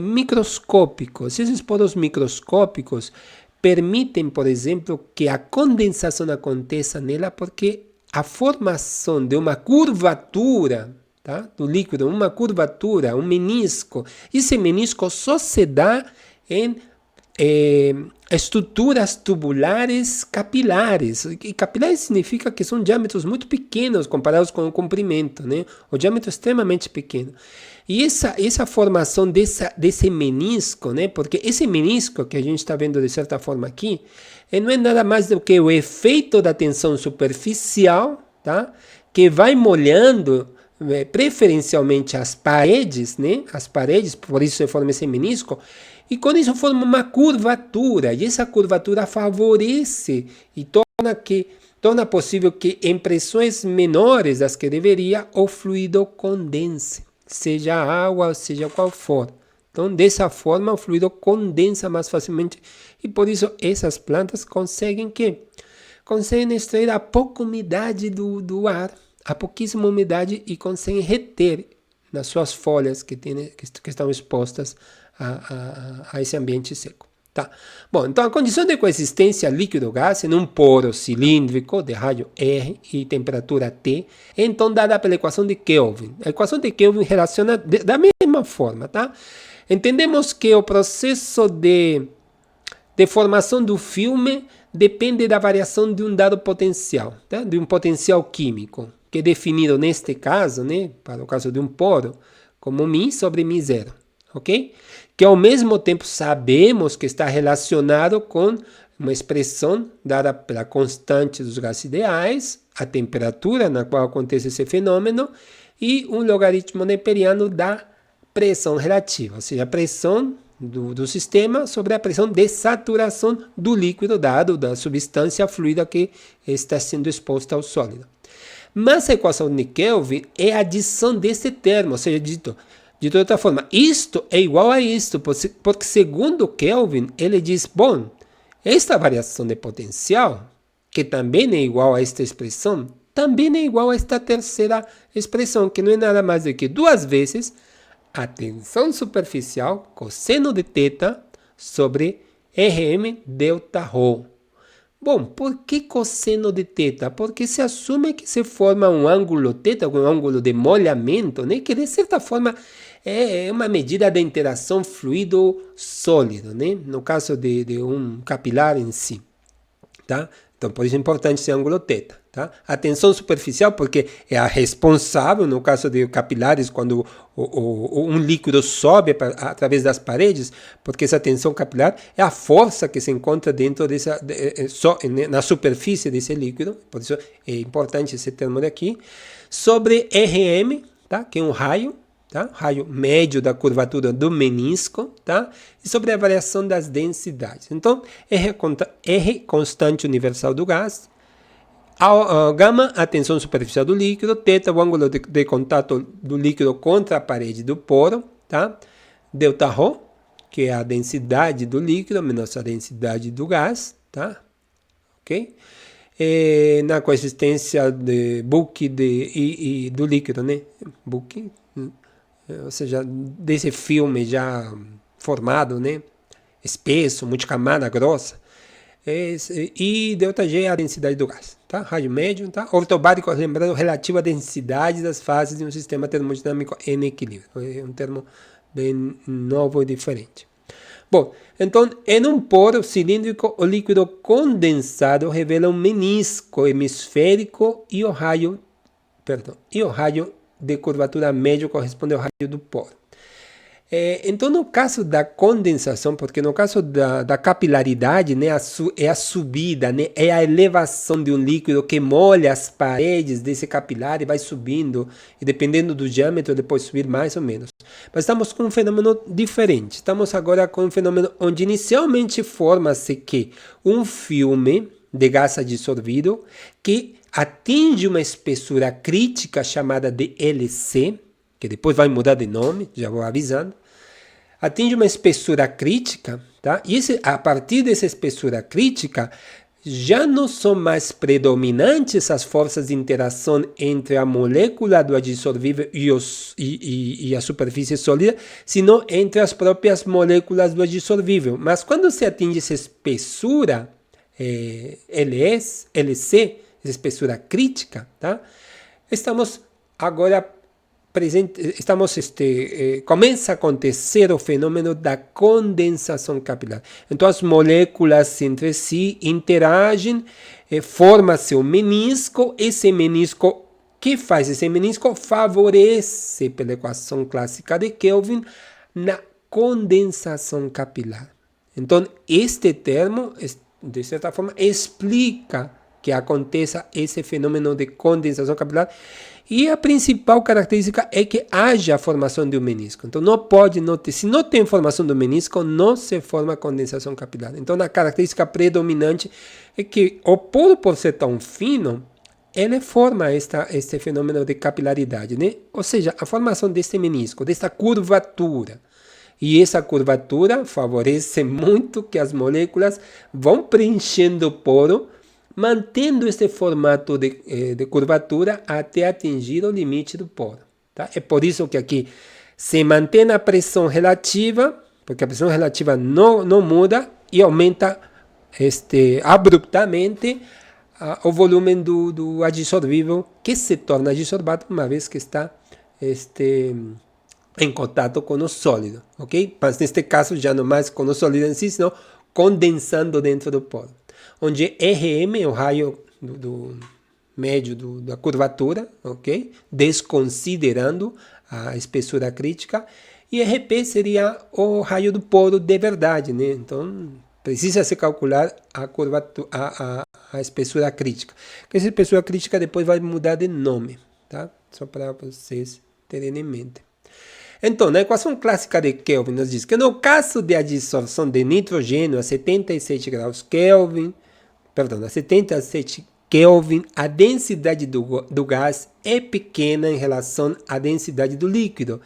microscópicos. Esses poros microscópicos permitem, por exemplo, que a condensação aconteça nela, porque a formação de uma curvatura, tá, do líquido, uma curvatura, um menisco, esse menisco só se dá em estruturas tubulares capilares. E capilares significa que são diâmetros muito pequenos comparados com o comprimento, né? O diâmetro é extremamente pequeno. E essa formação desse menisco, né? Porque esse menisco que a gente está vendo de certa forma aqui, não é nada mais do que o efeito da tensão superficial, tá? Que vai molhando preferencialmente as paredes, né? As paredes, por isso se forma esse menisco. E com isso forma uma curvatura, e essa curvatura favorece e torna possível que em pressões menores das que deveria, o fluido condense, seja água, seja qual for. Então, dessa forma, o fluido condensa mais facilmente, e por isso essas plantas conseguem extrair a pouca umidade do ar, a pouquíssima umidade, e conseguem reter nas suas folhas que estão expostas a esse ambiente seco. Tá? Bom, então a condição de coexistência líquido-gás em um poro cilíndrico de raio R e temperatura T é então dada pela equação de Kelvin. A equação de Kelvin relaciona da mesma forma, tá? Entendemos que o processo de formação do filme depende da variação de um dado potencial, tá? De um potencial químico, que é definido neste caso, né, para o caso de um poro, como μ sobre μ0, ok? Que ao mesmo tempo sabemos que está relacionado com uma expressão dada pela constante dos gases ideais, a temperatura na qual acontece esse fenômeno, e um logaritmo neperiano da pressão relativa, ou seja, a pressão do sistema sobre a pressão de saturação do líquido, dado da substância fluida que está sendo exposta ao sólido. Mas a equação de Kelvin é a adição desse termo, ou seja, dito de outra forma, isto é igual a isto, porque segundo Kelvin, ele diz, bom, esta variação de potencial, que também é igual a esta expressão, também é igual a esta terceira expressão, que não é nada mais do que duas vezes a tensão superficial cosseno de θ sobre Rm delta ρ. Bom, por que cosseno de θ? Porque se assume que se forma um ângulo θ, um ângulo de molhamento, né? Que de certa forma é uma medida da interação fluido-sólido, né? No caso de um capilar em si, tá? Então, por isso é importante esse ângulo θ, tá? A tensão superficial, porque é a responsável, no caso de capilares, quando um líquido sobe através das paredes, porque essa tensão capilar é a força que se encontra dentro na superfície desse líquido, por isso é importante esse termo daqui, sobre Rm, tá? Que é um raio, tá? Raio médio da curvatura do menisco, tá? E sobre a variação das densidades. Então, R constante universal do gás, gama, a tensão superficial do líquido, θ, o ângulo de contato do líquido contra a parede do poro, tá? Delta ρ, que é a densidade do líquido menos a densidade do gás, tá? Ok? Na coexistência de Boole e do líquido, né? Boole, ou seja, desse filme já formado, né? Espesso, multicamada, grossa. E ΔG é a densidade do gás, tá? Rádio médio, tá? Ortobárico, lembrando, relativo à densidade das fases de um sistema termodinâmico em equilíbrio. É um termo bem novo e diferente. Bom, então, em um poro cilíndrico, o líquido condensado revela um menisco hemisférico e o raio de curvatura médio corresponde ao raio do poro. Então, no caso da condensação, porque no caso da capilaridade, né, é a subida, né, é a elevação de um líquido que molha as paredes desse capilar e vai subindo, e dependendo do diâmetro, depois subir mais ou menos. Mas estamos com um fenômeno diferente. Estamos agora com um fenômeno onde inicialmente forma-se que um filme de gás adsorvido que atinge uma espessura crítica chamada de LC, que depois vai mudar de nome, já vou avisando, atinge uma espessura crítica, tá? E a partir dessa espessura crítica, já não são mais predominantes as forças de interação entre a molécula do adsorvível e a superfície sólida, senão entre as próprias moléculas do adsorvível. Mas quando se atinge essa espessura LC, essa espessura crítica, tá? Estamos agora começa a acontecer o fenômeno da condensação capilar. Então, as moléculas entre si interagem, forma-se um menisco. Esse menisco, que faz esse menisco? Favorece, pela equação clássica de Kelvin, na condensação capilar. Então, este termo, de certa forma, explica que aconteça esse fenômeno de condensação capilar. E a principal característica é que haja a formação de um menisco. Então, se não tem formação do menisco, não se forma condensação capilar. Então, a característica predominante é que o poro, por ser tão fino, ele forma este fenômeno de capilaridade, né? Ou seja, a formação deste menisco, desta curvatura. E essa curvatura favorece muito que as moléculas vão preenchendo o poro, mantendo esse formato de curvatura até atingir o limite do poro. Tá? É por isso que aqui se mantém a pressão relativa, porque a pressão relativa não muda, e aumenta abruptamente o volume do adsorvível, que se torna adsorbado uma vez que está em contato com o sólido. Ok? Mas neste caso já não mais com o sólido em si, senão condensando dentro do poro. Onde RM é o raio médio da curvatura, ok? Desconsiderando a espessura crítica, e RP seria o raio do poro de verdade, né? Então, precisa se calcular a espessura crítica. Essa espessura crítica depois vai mudar de nome, tá? Só para vocês terem em mente. Então, na equação clássica de Kelvin, nos diz que no caso de adsorção de nitrogênio a 77 graus Kelvin, a 77 Kelvin, a densidade do gás é pequena em relação à densidade do líquido.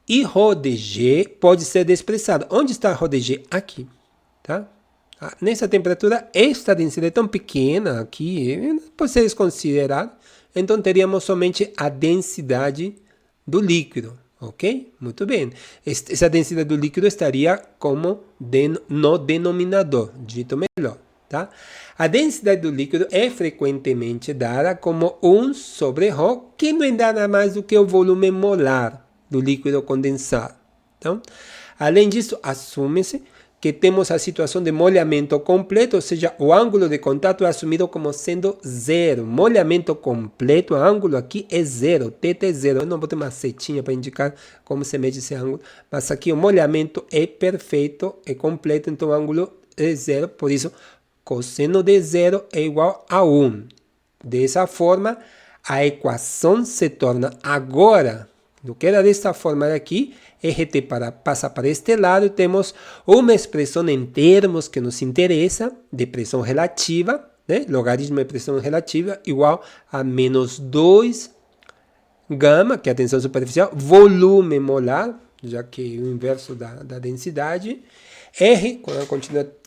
E ρ de G pode ser expressado. Onde está ρ de G? Aqui. Tá? Nessa temperatura, esta densidade é tão pequena aqui, pode ser desconsiderada. Então, teríamos somente a densidade do líquido. Ok? Muito bem. Essa densidade do líquido estaria como no denominador, dito melhor. Tá? A densidade do líquido é frequentemente dada como 1 sobre ρ, que não é nada mais do que o volume molar do líquido condensado. Então, além disso, assume-se que temos a situação de molhamento completo, ou seja, o ângulo de contato é assumido como sendo zero. Molhamento completo, o ângulo aqui é zero, θ é zero. Eu não botei uma setinha para indicar como se mede esse ângulo, mas aqui o molhamento é perfeito, é completo, então o ângulo é zero, por isso cosseno de zero é igual a 1. Dessa forma, a equação se torna agora, do que era desta forma aqui, RT passa para este lado, temos uma expressão em termos que nos interessa, de pressão relativa, né? Logaritmo de pressão relativa, igual a menos 2 gama, que é a tensão superficial, volume molar, já que é o inverso da densidade. R, quando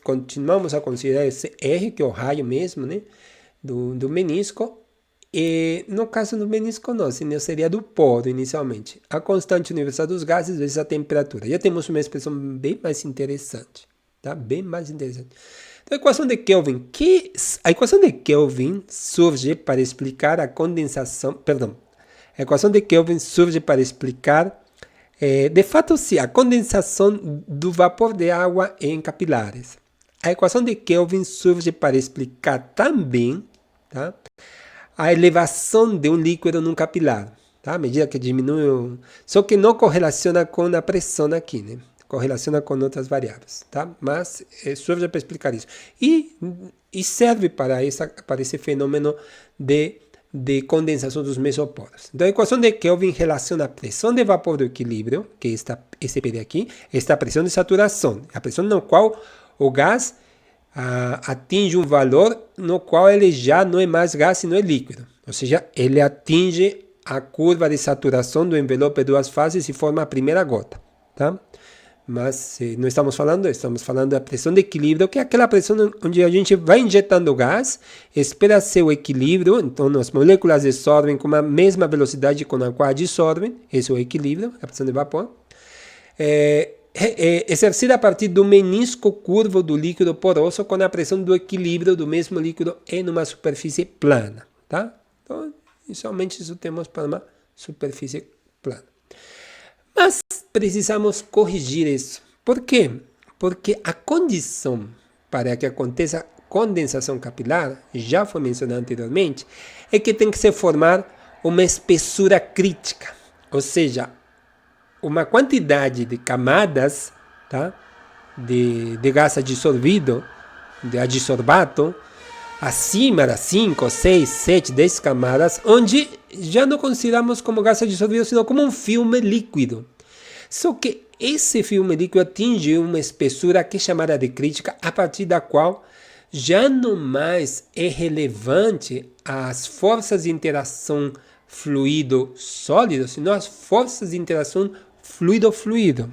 continuamos a considerar esse R, que é o raio mesmo, né, do menisco. E no caso do menisco, não, seria do poro inicialmente. A constante universal dos gases vezes a temperatura. Já temos uma expressão bem mais interessante. Tá? Bem mais interessante. Então, a equação de Kelvin. A equação de Kelvin surge para explicar a condensação. Perdão. A equação de Kelvin surge para explicar, de fato, sim, a condensação do vapor de água em capilares. A equação de Kelvin surge para explicar também, tá, a elevação de um líquido num capilar, tá? À medida que diminui, só que não correlaciona com a pressão aqui, né? Correlaciona com outras variáveis, tá? Mas serve para explicar isso. E serve para esse fenômeno de condensação dos mesoporos. Então, a equação de Kelvin relaciona a pressão de vapor do equilíbrio, que é esse P aqui, esta pressão de saturação, a pressão no qual o gás atinge um valor no qual ele já não é mais gás, não é líquido. Ou seja, ele atinge a curva de saturação do envelope de duas fases e forma a primeira gota. Tá? Mas não estamos falando da pressão de equilíbrio, que é aquela pressão onde a gente vai injetando gás, espera ser o equilíbrio, então as moléculas dissolvem com a mesma velocidade com a qual dissolvem, esse é o equilíbrio, a pressão de vapor. Exercida a partir do menisco curvo do líquido poroso com a pressão do equilíbrio do mesmo líquido em uma superfície plana. Tá? Então, inicialmente isso temos para uma superfície plana. Mas precisamos corrigir isso. Por quê? Porque a condição para que aconteça condensação capilar, já foi mencionado anteriormente, é que tem que se formar uma espessura crítica, ou seja, uma quantidade de camadas, tá, de gás adsorvido, de adsorbato, acima das 5, 6, 7, 10 camadas, onde já não consideramos como gás adsorvido, senão como um filme líquido. Só que esse filme líquido atinge uma espessura que é chamada de crítica, a partir da qual já não mais é relevante as forças de interação fluido-sólido, senão as forças de interação fluido-fluido.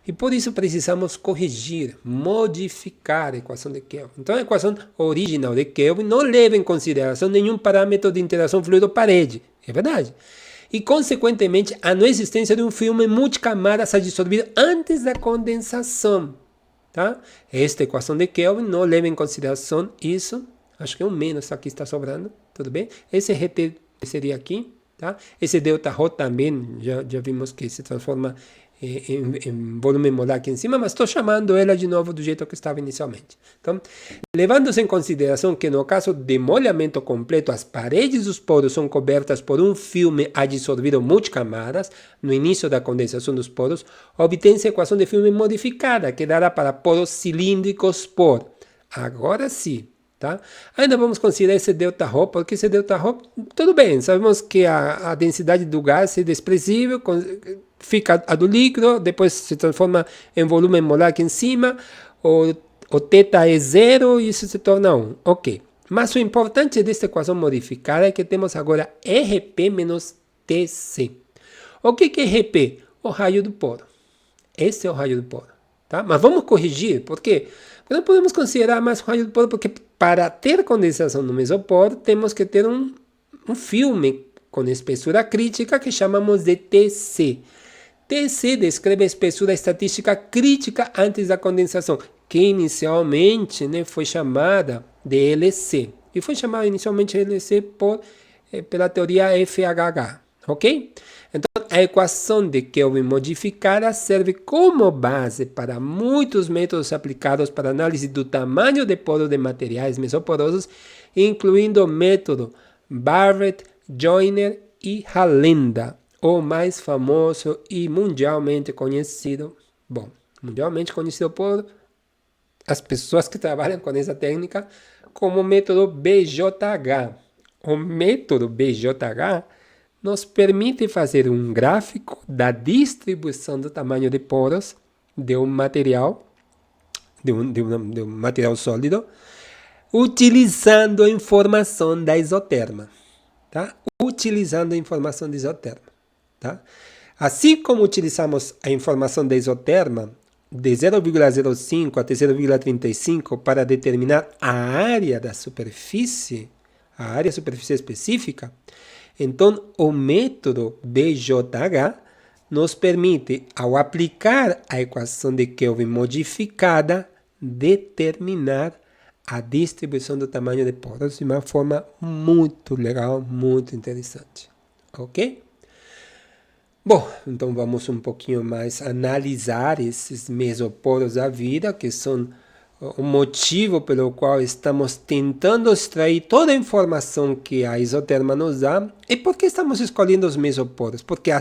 E por isso precisamos corrigir, modificar a equação de Kelvin. Então, a equação original de Kelvin não leva em consideração nenhum parâmetro de interação fluido-parede. É verdade. E, consequentemente, a não existência de um filme multicamadas adsorvido antes da condensação. Tá? Esta equação de Kelvin não leva em consideração isso. Acho que é um menos aqui está sobrando. Tudo bem? Esse RT seria aqui. Tá? Esse ΔH também, já vimos que se transforma em volume molar aqui em cima, mas estou chamando ela de novo do jeito que estava inicialmente. Então, levando-se em consideração que no caso de molhamento completo, as paredes dos poros são cobertas por um filme adsorvido multicamadas, no início da condensação dos poros, obtém-se a equação de filme modificada, que dará para poros cilíndricos por. Agora sim. Tá? Ainda vamos considerar esse ΔH, porque esse ΔH, tudo bem, sabemos que a densidade do gás é desprezível, fica a do líquido, depois se transforma em volume molar aqui em cima, o θ é zero e isso se torna 1. Ok. Mas o importante desta equação modificada é que temos agora RP menos TC. O que é RP? O raio do poro. Esse é o raio do poro. Tá? Mas vamos corrigir, por quê? Porque não podemos considerar mais o raio do poro, porque para ter condensação no mesoporo, temos que ter um filme com espessura crítica que chamamos de TC. TC descreve a espessura estatística crítica antes da condensação, que inicialmente, né, foi chamada de LC. E foi chamada inicialmente de LC pela teoria FHH. Ok? Então, a equação de Kelvin modificada serve como base para muitos métodos aplicados para análise do tamanho de poro de materiais mesoporosos, incluindo o método Barrett, Joyner e Halenda, o mais famoso e mundialmente conhecido por as pessoas que trabalham com essa técnica, como o método BJH. O método BJH nos permite fazer um gráfico da distribuição do tamanho de poros de um material, de um material sólido, utilizando a informação da isoterma. Tá? Utilizando a informação da isoterma. Tá? Assim como utilizamos a informação da isoterma de 0,05 até 0,35 para determinar a área da superfície, a área superficial específica, então o método BJH nos permite, ao aplicar a equação de Kelvin modificada, determinar a distribuição do tamanho de poros de uma forma muito legal, muito interessante. Ok? Bom, então vamos um pouquinho mais analisar esses mesoporos da vida, que são o motivo pelo qual estamos tentando extrair toda a informação que a isoterma nos dá. E por que estamos escolhendo os mesoporos? Porque a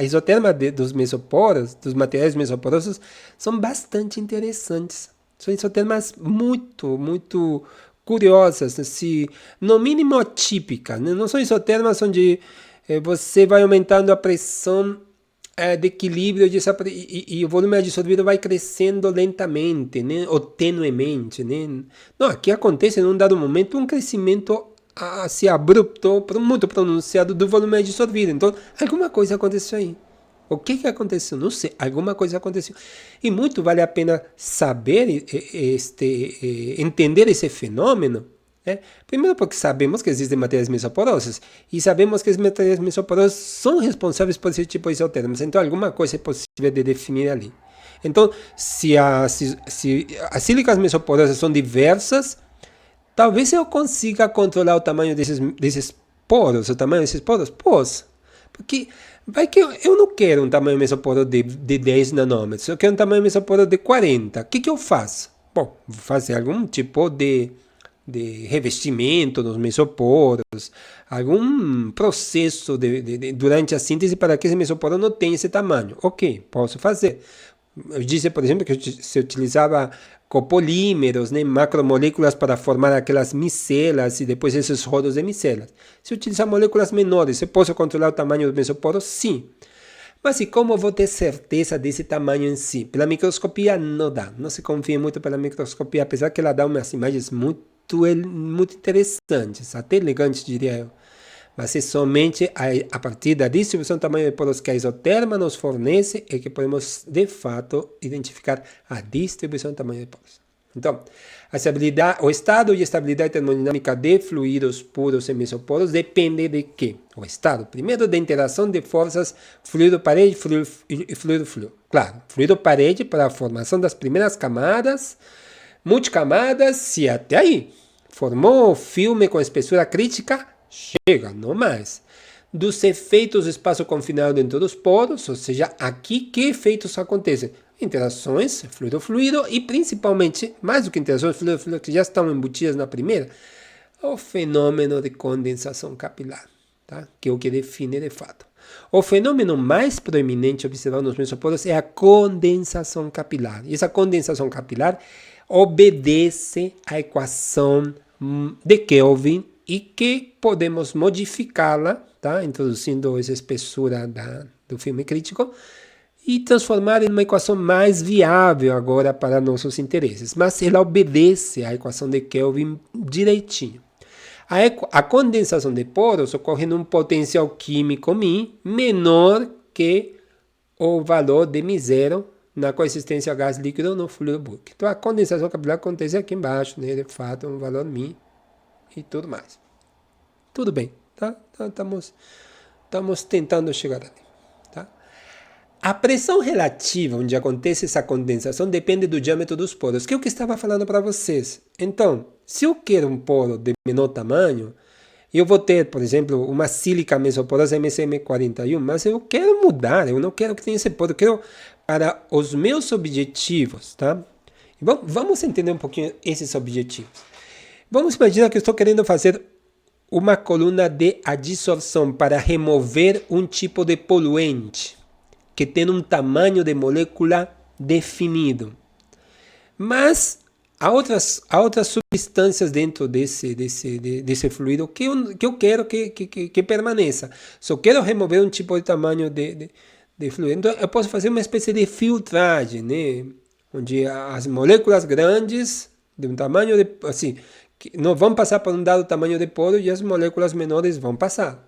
isoterma dos mesoporos, dos materiais mesoporosos, são bastante interessantes. São isotermas muito curiosas, assim, no mínimo atípicas, né? Não são isotermas onde você vai aumentando a pressão de equilíbrio e o volume adsorvido vai crescendo lentamente, né? Ou tenuemente. Né? Não, aqui acontece, num dado momento, um crescimento assim, abrupto, muito pronunciado do volume adsorvido. Então, alguma coisa aconteceu aí. O que aconteceu? Não sei, alguma coisa aconteceu. E muito vale a pena saber, entender esse fenômeno. Primeiro porque sabemos que existem matérias mesoporosas e sabemos que as matérias mesoporosas são responsáveis por esse tipo de isotermas. Então, alguma coisa é possível de definir ali. Então, se as sílicas mesoporosas são diversas, talvez eu consiga controlar o tamanho desses poros, o tamanho desses poros. Pois, porque vai que eu não quero um tamanho mesoporo de 10 nanômetros, eu quero um tamanho mesoporo de 40. O que eu faço? Bom, vou fazer algum tipo de revestimento nos mesoporos, algum processo durante a síntese para que esse mesoporo não tenha esse tamanho. Ok, posso fazer. Eu disse, por exemplo, que se utilizava copolímeros, né, macromoléculas para formar aquelas micelas e depois esses rodos de micelas. Se utilizar moléculas menores, eu posso controlar o tamanho do mesoporo? Sim. Mas e como vou ter certeza desse tamanho em si? Pela microscopia não dá. Não se confie muito pela microscopia, apesar que ela dá umas imagens muito interessantes, até elegantes, diria eu. Mas é somente a partir da distribuição do tamanho de poros que a isoterma nos fornece é que podemos, de fato, identificar a distribuição do tamanho de poros. Então, o estado e estabilidade termodinâmica de fluidos puros e mesoporos depende de quê? O estado, primeiro, da interação de forças fluido-parede e fluido-fluido. Claro, fluido-parede para a formação das primeiras camadas, multicamadas, e até aí. Formou filme com espessura crítica, chega, não mais. Dos efeitos do espaço confinado dentro dos poros, ou seja, aqui que efeitos acontecem? Interações fluido-fluido e principalmente, mais do que interações fluido-fluido que já estão embutidas na primeira, o fenômeno de condensação capilar, tá? Que é o que define de fato. O fenômeno mais proeminente observado nos mesoporos é a condensação capilar. E essa condensação capilar obedece à equação de Kelvin e que podemos modificá-la, tá? Introduzindo essa espessura do filme crítico e transformar em uma equação mais viável agora para nossos interesses. Mas ela obedece à equação de Kelvin direitinho. A condensação de poros ocorre num potencial químico μ menor que o valor de μ0 na coexistência gás líquido no fluido Boole. Então a condensação capilar acontece aqui embaixo, né? De fato, um valor μ e tudo mais. Tudo bem, tá? Estamos tentando chegar ali. Tá? A pressão relativa onde acontece essa condensação depende do diâmetro dos poros, que é o que eu estava falando para vocês. Então, se eu quero um poro de menor tamanho, eu vou ter, por exemplo, uma sílica mesoporosa MCM41, mas eu quero mudar, eu não quero que tenha esse poro, eu quero para os meus objetivos, tá? Vamos entender um pouquinho esses objetivos. Vamos imaginar que eu estou querendo fazer uma coluna de adsorção para remover um tipo de poluente que tem um tamanho de molécula definido. Mas há outras substâncias dentro desse fluido que eu quero que permaneça. Só quero remover um tipo de tamanho de fluido. Então, eu posso fazer uma espécie de filtragem, né? Onde as moléculas grandes, de um tamanho assim, que não vão passar por um dado tamanho de poro e as moléculas menores vão passar.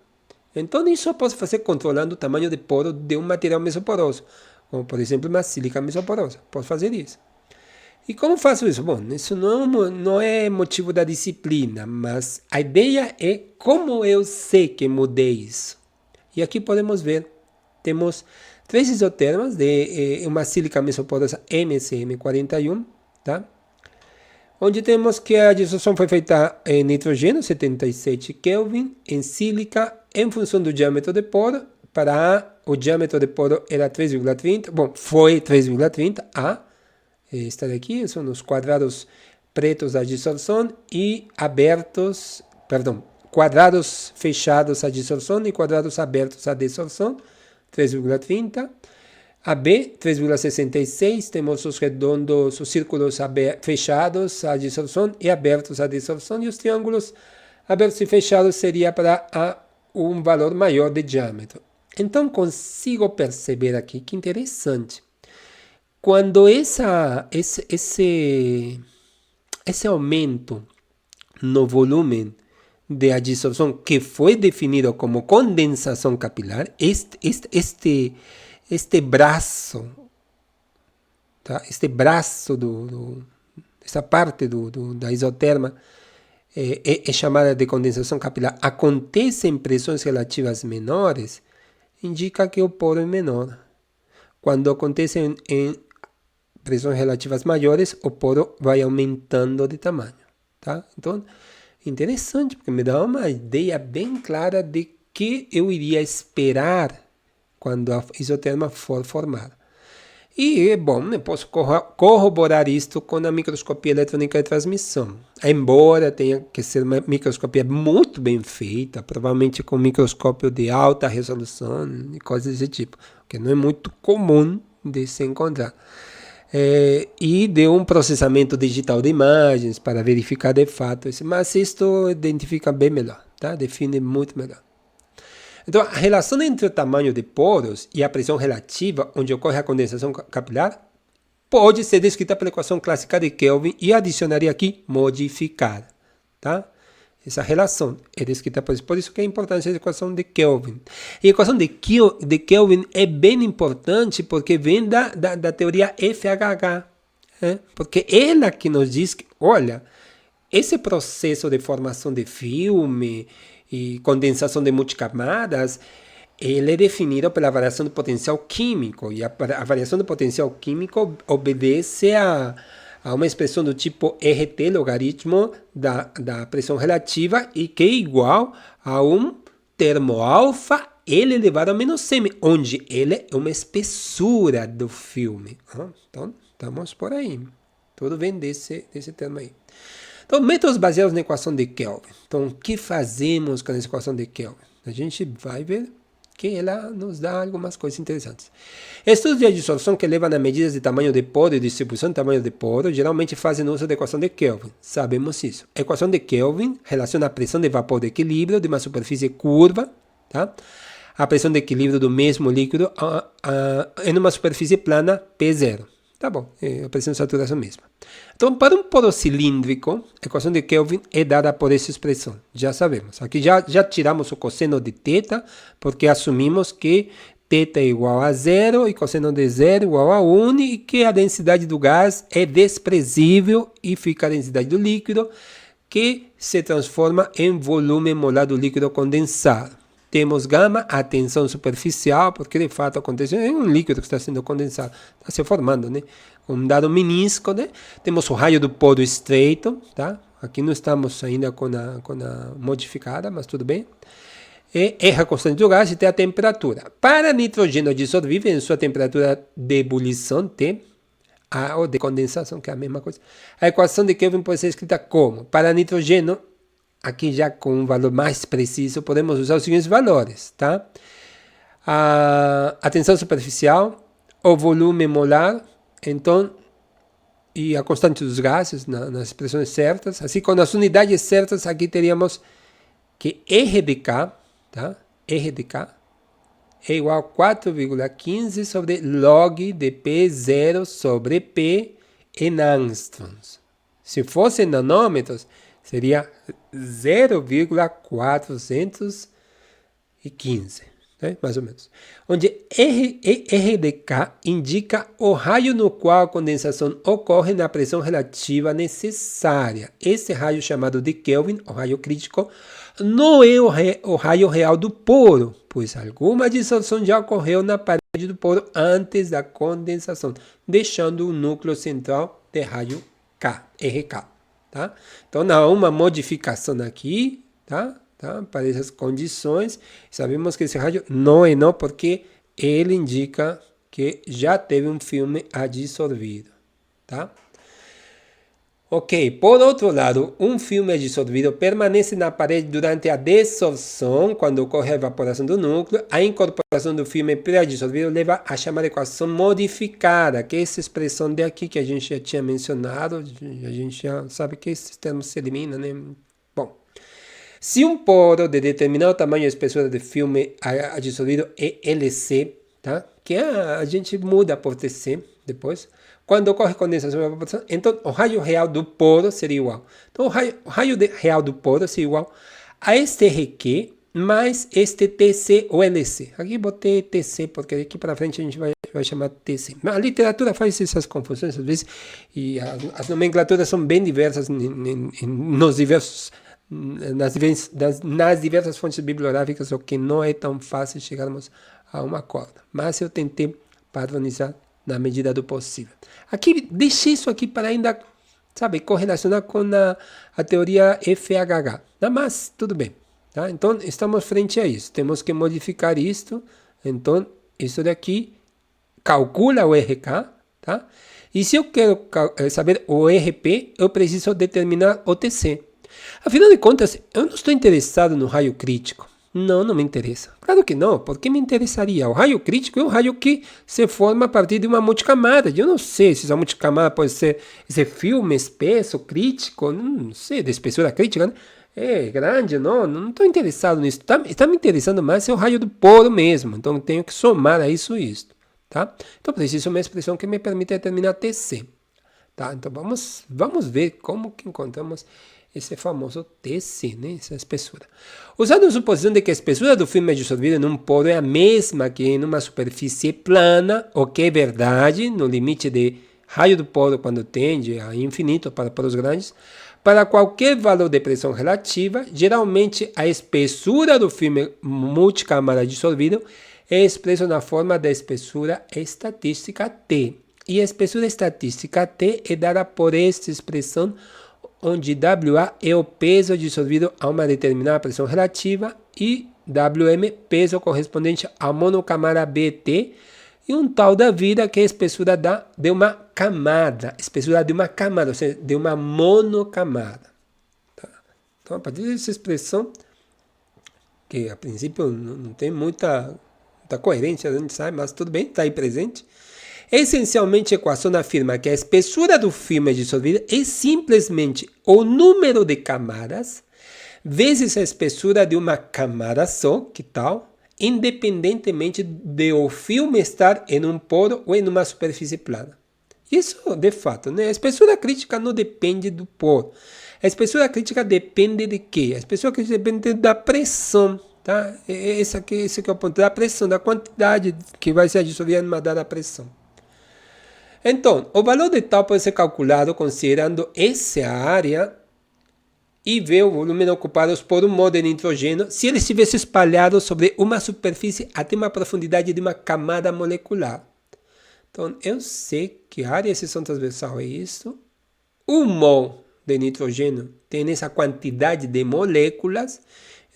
Então, isso eu posso fazer controlando o tamanho de poro de um material mesoporoso, como, por exemplo, uma sílica mesoporosa. Posso fazer isso. E como faço isso? Bom, isso não é motivo da disciplina, mas a ideia é como eu sei que mudei isso. E aqui podemos ver, temos três isotermas de uma sílica mesoporosa MCM41, tá? Onde temos que a dissolução foi feita em nitrogênio, 77 Kelvin, em sílica, em função do diâmetro de poro. Para A, o diâmetro de poro era 3,30, bom, foi 3,30, A, está daqui, são os quadrados pretos da dissolução e abertos, perdão, quadrados fechados à dissolução e quadrados abertos à dissolução, 3,30. AB, 3,66, temos os redondos, os círculos fechados à dissolução e abertos à dissolução, e os triângulos abertos e fechados seria para um valor maior de diâmetro. Então, consigo perceber aqui que interessante. Quando esse aumento no volume de dissolução, que foi definido como condensação capilar, este braço, tá? Este braço, essa parte da isoterma é chamada de condensação capilar, acontece em pressões relativas menores, indica que o poro é menor. Quando acontece em pressões relativas maiores, o poro vai aumentando de tamanho, tá? Então, interessante, porque me dá uma ideia bem clara de que eu iria esperar quando a isoterma for formada. E, bom, eu posso corroborar isto com a microscopia eletrônica de transmissão. Embora tenha que ser uma microscopia muito bem feita, provavelmente com microscópio de alta resolução e coisas desse tipo, que não é muito comum de se encontrar. E de um processamento digital de imagens para verificar de fato isso. Mas isto identifica bem melhor, tá? Define muito melhor. Então, a relação entre o tamanho de poros e a pressão relativa, onde ocorre a condensação capilar, pode ser descrita pela equação clássica de Kelvin e adicionaria aqui modificada, tá? Essa relação é descrita por isso que é importante a equação de Kelvin. E a equação de Kelvin é bem importante porque vem da teoria FHH, porque ela que nos diz que, olha, esse processo de formação de filme e condensação de multicamadas, ele é definido pela variação do potencial químico, e a variação do potencial químico obedece a uma expressão do tipo RT, logaritmo da pressão relativa, e que é igual a um termo alfa L elevado a menos m, onde L é uma espessura do filme. Então, estamos por aí. Tudo vem desse termo aí. Então, métodos baseados na equação de Kelvin. Então, o que fazemos com a equação de Kelvin? A gente vai ver que ela nos dá algumas coisas interessantes. Estudos de dissolução que levam a medidas de tamanho de poro e distribuição de tamanho de poro geralmente fazem uso da equação de Kelvin. Sabemos isso. A equação de Kelvin relaciona a pressão de vapor de equilíbrio de uma superfície curva, tá? A pressão de equilíbrio do mesmo líquido em uma superfície plana P0. Tá bom, a pressão de saturação mesma. Então, para um poro cilíndrico, a equação de Kelvin é dada por essa expressão. Já sabemos. Aqui já tiramos o cosseno de θ, porque assumimos que θ é igual a 0 e cosseno de 0 igual a 1, e que a densidade do gás é desprezível e fica a densidade do líquido, que se transforma em volume molar do líquido condensado. Temos gama, a tensão superficial, porque de fato acontece, é um líquido que está sendo condensado, está se formando, né? Um dado menisco, né? Temos o raio do poro estreito, tá? Aqui não estamos ainda com a modificada, mas tudo bem. E R a constante do gás e T a temperatura. Para nitrogênio dissolvível, em sua temperatura de ebulição, T, ou de condensação, que é a mesma coisa, a equação de Kelvin pode ser escrita como? Para nitrogênio, aqui já com um valor mais preciso, podemos usar os seguintes valores, tá? A tensão superficial, o volume molar, então, e a constante dos gases nas expressões certas. Assim, com as unidades certas, aqui teríamos que R de K, tá? R de K é igual a 4,15 sobre log de P0 sobre P em angstroms. Se fosse nanômetros, seria 0,400 e 15, né? Mais ou menos. Onde R de K indica o raio no qual a condensação ocorre na pressão relativa necessária. Esse raio chamado de Kelvin, o raio crítico, não é o raio real do poro, pois alguma dissolução já ocorreu na parede do poro antes da condensação, deixando o núcleo central de raio K, RK. Tá? Então, há uma modificação aqui, tá? Para essas condições. Sabemos que esse raio não é não, porque ele indica que já teve um filme adsorvido. Tá? Ok, por outro lado, um filme adsorvido permanece na parede durante a desorção, quando ocorre a evaporação do núcleo. A incorporação do filme pré-adsorvido leva à chamada equação modificada, que é essa expressão de aqui que a gente já tinha mencionado, a gente já sabe que esses termos se eliminam, né? Bom, se um poro de determinado tamanho e espessura de filme adsorvido é LC, tá? Que a gente muda por TC depois. Quando ocorre condensação e evaporação, então o raio real do poro seria igual. Então o raio real do poro seria igual a este RQ mais este TC ou LC. Aqui botei TC porque daqui para frente a gente vai chamar TC. Mas a literatura faz essas confusões às vezes e as nomenclaturas são bem diversas nas diversas fontes bibliográficas, o que não é tão fácil chegarmos a um acordo. Mas eu tentei padronizar na medida do possível. Aqui, deixei isso aqui para ainda, sabe, correlacionar com a teoria FHH. Mas, tudo bem. Tá? Então, estamos frente a isso. Temos que modificar isto. Então, isso daqui calcula o RK. Tá? E se eu quero saber o RP, eu preciso determinar o TC. Afinal de contas, eu não estou interessado no raio crítico. Não me interessa. Claro que não, porque me interessaria? O raio crítico é um raio que se forma a partir de uma multicamada. Eu não sei se essa multicamada pode ser esse filme espesso, crítico, não sei, de espessura crítica, né? É grande, não estou interessado nisso. Está me interessando mais é o raio do poro mesmo. Então, tenho que somar a isso. Tá? Então, preciso de uma expressão que me permita determinar TC. Tá? Então, vamos ver como que encontramos esse famoso TC, né? Essa espessura. Usando a suposição de que a espessura do filme adsorvido em um poro é a mesma que em uma superfície plana, o que é verdade no limite de raio do poro quando tende a infinito para poros grandes, para qualquer valor de pressão relativa, geralmente a espessura do filme multicamada dissolvido é expressa na forma da espessura estatística T. E a espessura estatística T é dada por esta expressão, onde WA é o peso dissolvido a uma determinada pressão relativa e WM, peso correspondente à monocamada BT, e um tal da vida que é a espessura de uma camada, ou seja, de uma monocamada. Tá? Então, a partir dessa expressão, que a princípio não tem muita coerência, a gente sabe, mas tudo bem, está aí presente. Essencialmente, a equação afirma que a espessura do filme dissolvido é simplesmente o número de camadas vezes a espessura de uma camada só, que tal? Independentemente de o filme estar em um poro ou em uma superfície plana. Isso, de fato, né? A espessura crítica não depende do poro. A espessura crítica depende de quê? A espessura crítica depende da pressão. Tá? Esse aqui é o ponto da pressão, da quantidade que vai ser dissolvida em uma dada pressão. Então, o valor de tal pode ser calculado considerando essa área e ver o volume ocupado por um mol de nitrogênio se ele estivesse espalhado sobre uma superfície até uma profundidade de uma camada molecular. Então, eu sei que a área de exceção transversal é isso. Um mol de nitrogênio tem essa quantidade de moléculas.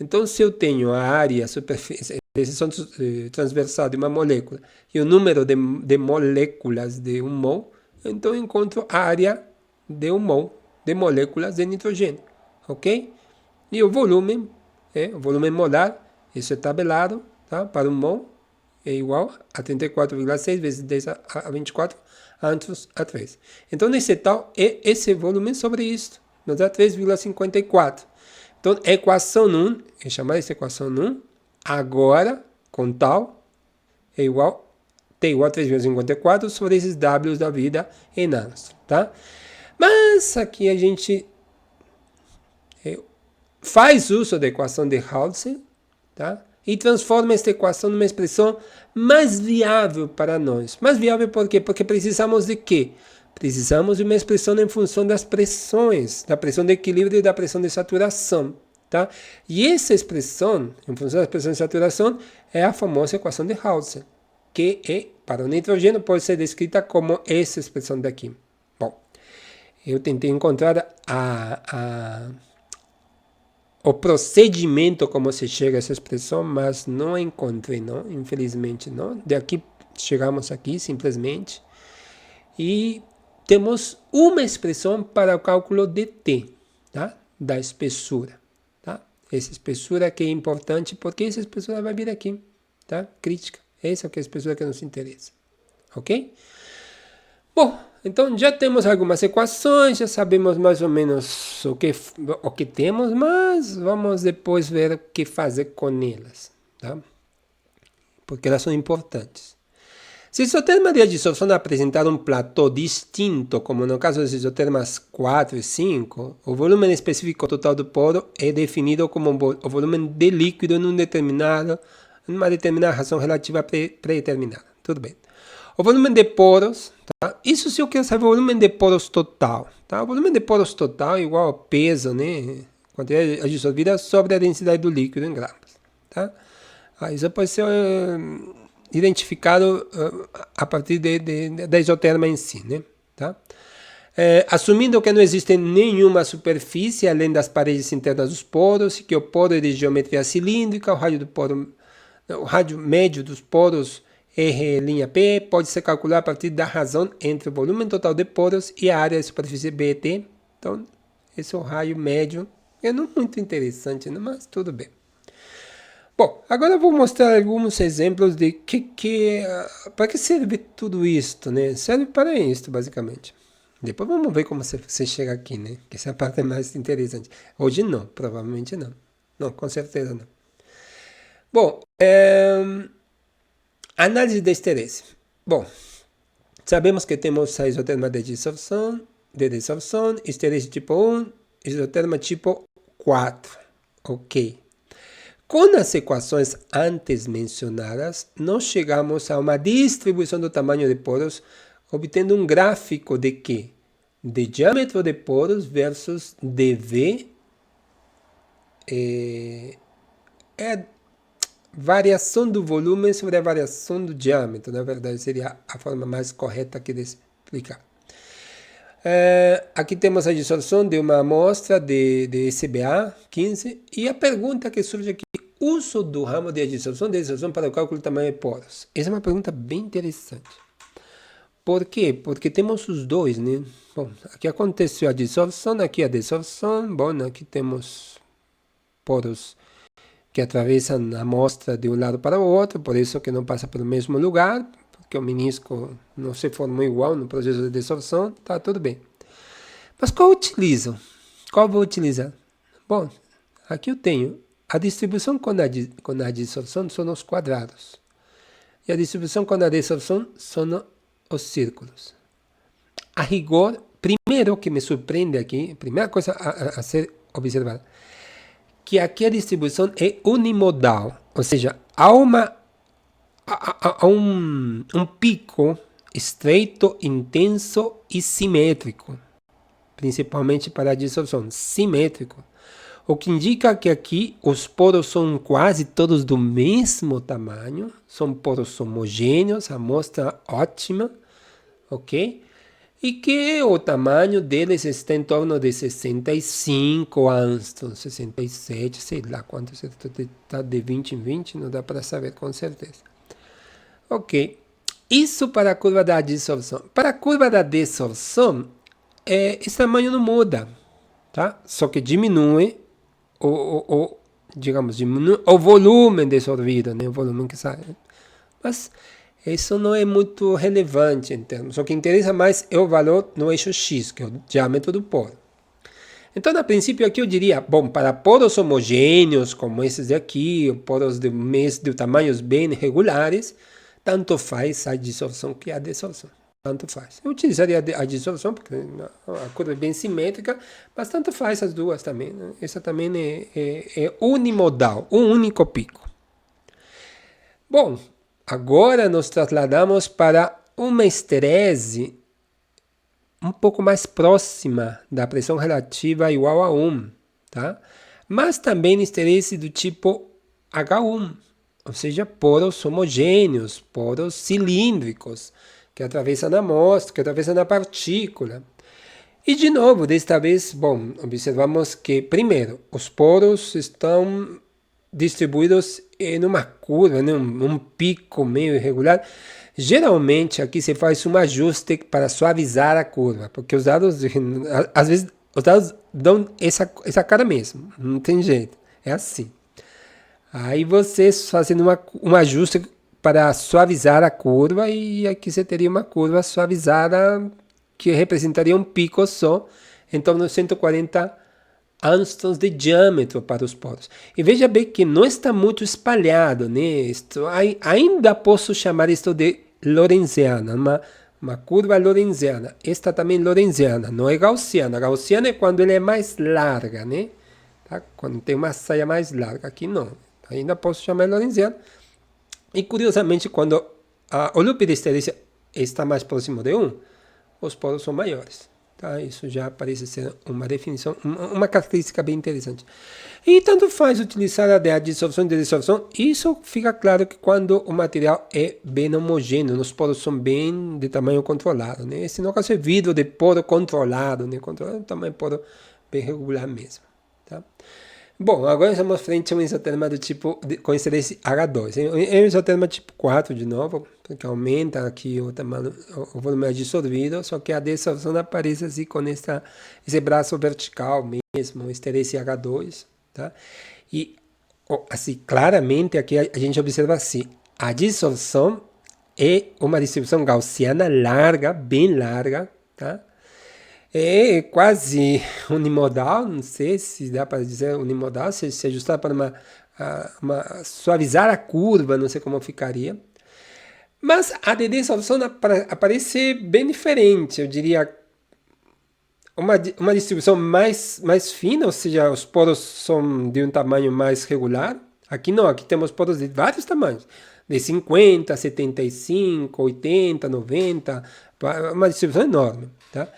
Então, se eu tenho a área superfície de exceção transversal de uma molécula e o número de moléculas de um mol, então eu encontro a área de um mol de moléculas de nitrogênio, ok? E o volume molar, isso é tabelado, tá? Para um mol é igual a 34,6 vezes 10 a 24 antros a 3. Então, nesse tal, é esse volume sobre isso, nos dá 3,54. Então, a equação 1, é chamada essa equação 1, agora, com tal, é igual, T igual a 3,54 sobre esses Ws da vida em nanos, tá? Mas aqui a gente faz uso da equação de Hausen, tá? e transforma esta equação numa expressão mais viável para nós. Mais viável por quê? Porque precisamos de quê? Precisamos de uma expressão em função das pressões, da pressão de equilíbrio e da pressão de saturação. Tá? E essa expressão, em função da pressão de saturação, é a famosa equação de Hauser, que é, para o nitrogênio pode ser descrita como essa expressão daqui. Bom, eu tentei encontrar o procedimento como se chega a essa expressão, mas não encontrei, não, infelizmente, não. De aqui, chegamos aqui, simplesmente, e temos uma expressão para o cálculo de T, tá? Da espessura, tá? Essa espessura que é importante, porque essa espessura vai vir aqui, tá? Crítica. Essa é a espessura que nos interessa, ok? Bom, então já temos algumas equações, já sabemos mais ou menos o que temos, mas vamos depois ver o que fazer com elas, tá? Porque elas são importantes. Se o isoterma de adsorção apresentar um platô distinto, como no caso dos isotermas 4 e 5, o volume específico total do poro é definido como o volume de líquido em uma determinada razão relativa pré-determinada. Tudo bem. O volume de poros, tá? Isso se eu quero saber o volume de poros total. Tá? O volume de poros total é igual ao peso, né? Quantidade adsorvida sobre a densidade do líquido em gramas. Tá? Isso pode ser identificado a partir da isoterma em si, né? Tá? Assumindo que não existe nenhuma superfície além das paredes internas dos poros, e que o poro é de geometria cilíndrica, o rádio médio dos poros R''P pode ser calculado a partir da razão entre o volume total de poros e a área de superfície BT. Então, esse é o raio médio. É não muito interessante, né? Mas tudo bem. Bom, agora eu vou mostrar alguns exemplos de para que serve tudo isto, né? Serve para isto, basicamente. Depois vamos ver como você chega aqui, né? Que essa é a parte mais interessante. Hoje não, provavelmente não. Não, com certeza não. Bom, análise de esterese. Bom, sabemos que temos a isoterma de dissolção, esterese tipo 1, isoterma tipo 4. Ok. Com as equações antes mencionadas, nós chegamos a uma distribuição do tamanho de poros, obtendo um gráfico de quê? De diâmetro de poros versus dV, variação do volume sobre a variação do diâmetro. Na verdade, seria a forma mais correta aqui de explicar. Aqui temos a dissorção de uma amostra de SBA 15 e a pergunta que surge aqui: uso do ramo de adsorção para o cálculo do tamanho de poros? Essa é uma pergunta bem interessante. Por quê? Porque temos os dois, né? Bom, aqui aconteceu a dissorção, aqui a desorção. Bom, aqui temos poros que atravessam a amostra de um lado para o outro, por isso que não passa pelo mesmo lugar, porque o menisco não se formou igual no processo de desorção, tá tudo bem. Mas qual eu utilizo? Qual vou utilizar? Bom, aqui eu tenho a distribuição com a dissorção são os quadrados. E a distribuição com a desorção são os círculos. A rigor, primeiro que me surpreende aqui, primeira coisa a ser observada, que aqui a distribuição é unimodal, ou seja, há um pico estreito, intenso e simétrico, principalmente para a dissorção, simétrico. O que indica que aqui os poros são quase todos do mesmo tamanho, são poros homogêneos, a amostra ótima, ok? E que o tamanho deles está em torno de 65 angstroms, 67, sei lá quanto está de 20 em 20, não dá para saber com certeza. Ok, isso para a curva da adsorção. Para a curva da desorção, esse tamanho não muda, tá? Só que diminui diminui o volume desorvido, né? O volume que sai. Mas isso não é muito relevante em termos. O que interessa mais é o valor no eixo X, que é o diâmetro do poro. Então, a princípio, aqui eu diria, bom, para poros homogêneos, como esses daqui, poros de tamanhos bem regulares, tanto faz a dissorção que a desorção. Tanto faz. Eu utilizaria a dissorção, porque a curva é bem simétrica, mas tanto faz as duas também. Né? Essa também é unimodal, um único pico. Bom, agora nos trasladamos para uma esterese um pouco mais próxima da pressão relativa igual a 1, tá? Mas também esterese do tipo H1, ou seja, poros homogêneos, poros cilíndricos, que atravessam a amostra, que atravessam a partícula. E de novo, desta vez, bom, observamos que, primeiro, os poros estão distribuídos em uma curva, né? um pico meio irregular. Geralmente aqui se faz um ajuste para suavizar a curva, porque os dados, às vezes, os dados dão essa cara mesmo, não tem jeito, é assim. Aí você fazendo um ajuste para suavizar a curva, e aqui você teria uma curva suavizada que representaria um pico só, em torno de 140 angstroms de diâmetro para os poros. E veja bem que não está muito espalhado, né? Ainda posso chamar isto de lorenziana, uma curva lorenziana. Esta também lorenziana, não é gaussiana. Gaussiana é quando ela é mais larga, né? Tá? Quando tem uma saia mais larga. Aqui não. Ainda posso chamar lorenziana. E curiosamente, quando o loop de histeresia está mais próximo de 1, os poros são maiores. Tá? Isso já parece ser uma definição, uma característica bem interessante. E tanto faz utilizar a de adsorção e de dissorção. Isso fica claro que quando o material é bem homogêneo, os poros são bem de tamanho controlado. Né? Esse no caso é vidro de poro controlado, né? Controlado, tamanho de poro bem regular mesmo. Tá? Bom, agora estamos frente a um isoterma do tipo com esterese H2. É um isoterma tipo 4 de novo, porque aumenta aqui o tamanho, o volume absorvido, só que a desorção aparece assim com esse braço vertical mesmo, esterese H2, tá? E assim, claramente aqui a gente observa assim, a dissorção é uma distribuição gaussiana larga, bem larga, tá? É quase unimodal, não sei se dá para dizer unimodal, se ajustar para suavizar a curva, não sei como ficaria. Mas a de dissolução aparece bem diferente, eu diria uma distribuição mais fina, ou seja, os poros são de um tamanho mais regular. Aqui não, aqui temos poros de vários tamanhos, de 50, 75, 80, 90, uma distribuição enorme, tá?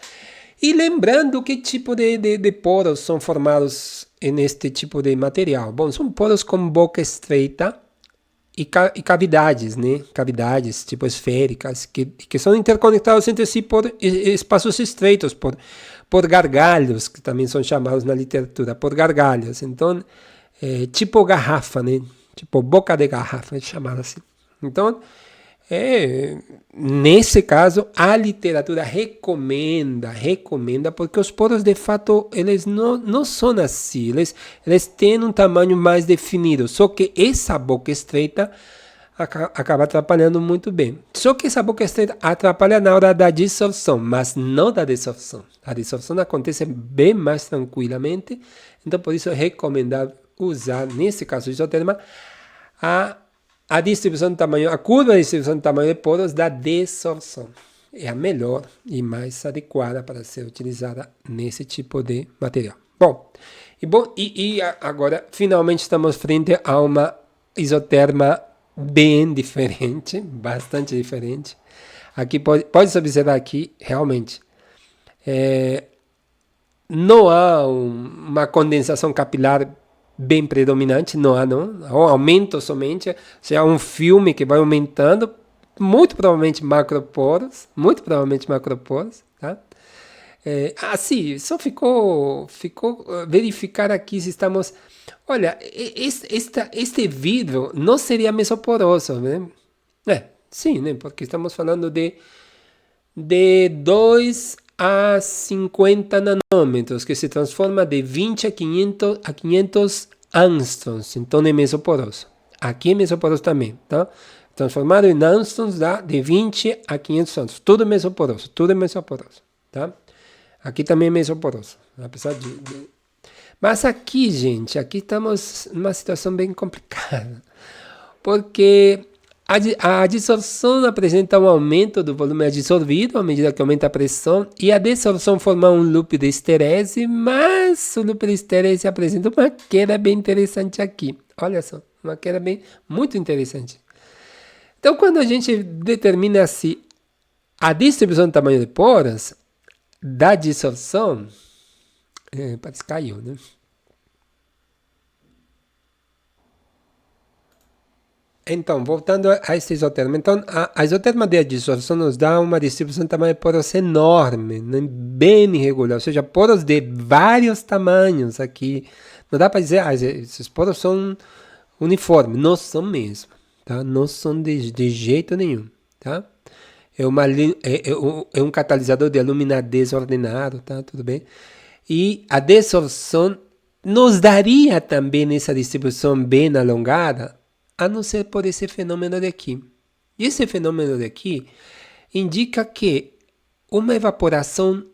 E lembrando que tipo de poros são formados neste tipo de material. Bom, são poros com boca estreita e cavidades, né? Cavidades tipo esféricas, que são interconectados entre si por espaços estreitos, por gargalhos, que também são chamados na literatura, por gargalhos. Então, tipo garrafa, né? Tipo boca de garrafa, é chamado assim. Então, nesse caso, a literatura recomenda, porque os poros, de fato, eles não são assim, eles têm um tamanho mais definido, só que essa boca estreita acaba atrapalhando muito bem. Só que essa boca estreita atrapalha na hora da dissorção, mas não da dissorção. A dissorção acontece bem mais tranquilamente, então por isso é recomendável usar, nesse caso do isoterma, a distribuição de tamanho, a curva de distribuição de tamanho de poros da desorção. É a melhor e mais adequada para ser utilizada nesse tipo de material. Bom, agora finalmente estamos frente a uma isoterma bem diferente, bastante diferente. Aqui pode observar aqui, realmente, não há uma condensação capilar bem predominante, não há, não. Há um aumento somente, se há um filme que vai aumentando, muito provavelmente macroporos, tá? Assim, só ficou verificar aqui se estamos... Olha, este vidro não seria mesoporoso, né? Sim, né? Porque estamos falando de 2 a 50 nanômetros, que se transforma de 20 a 500 angstroms, então é mesoporoso. Aqui é mesoporoso também, tá? Transformado em angstroms dá de 20 a 500 angstroms, tudo é mesoporoso, tá? Aqui também é mesoporoso, apesar de... Mas aqui, gente, aqui estamos numa situação bem complicada, porque a dissorção apresenta um aumento do volume adsorvido à medida que aumenta a pressão, e a desorção forma um loop de esterese, mas o loop de esterese apresenta uma queda bem interessante aqui. Olha só, uma queda muito interessante. Então, quando a gente determina se a distribuição do tamanho de poros da dissorção, parece que caiu, né? Então, voltando a esse isotermo. Então, a isoterma de adsorção nos dá uma distribuição de tamanho de poros enorme, né? Bem irregular, ou seja, poros de vários tamanhos aqui. Não dá para dizer, esses poros são uniformes. Não são mesmo, tá? Não são de jeito nenhum, tá? É um catalisador de alumina desordenado, tá? Tudo bem? E a desorção nos daria também essa distribuição bem alongada, a não ser por esse fenômeno daqui. E esse fenômeno daqui indica que uma evaporação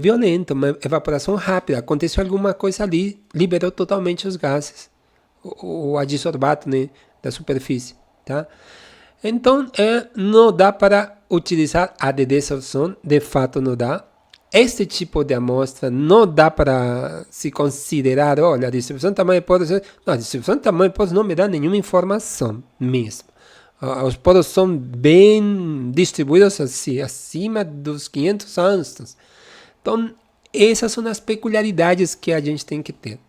violenta, uma evaporação rápida, aconteceu alguma coisa ali, liberou totalmente os gases, o adsorbato, né, da superfície, tá? Então, não dá para utilizar a de desorção, de fato não dá. Este tipo de amostra não dá para se considerar, olha, a distribuição de tamanho de poros, não, a distribuição de tamanho de poros não me dá nenhuma informação mesmo. Os poros são bem distribuídos assim, acima dos 500 angstroms. Então, essas são as peculiaridades que a gente tem que ter.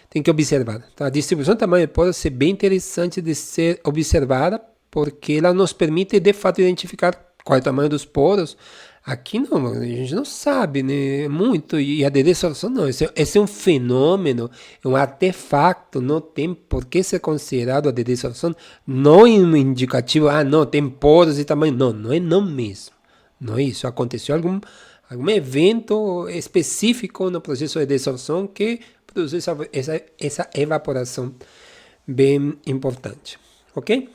Tem que observar. Então, a distribuição de tamanho de poros é bem interessante de ser observada, porque ela nos permite, de fato, identificar qual é o tamanho dos poros. Aqui não, a gente não sabe, né, muito, e a de desorção não. Esse é um fenômeno, é um artefato, não tem por que ser considerado a de desorção, não é um indicativo, não, tem poros e tamanho. Não, não é não mesmo. Não é isso. Aconteceu algum evento específico no processo de desorção que produziu essa evaporação bem importante. Ok?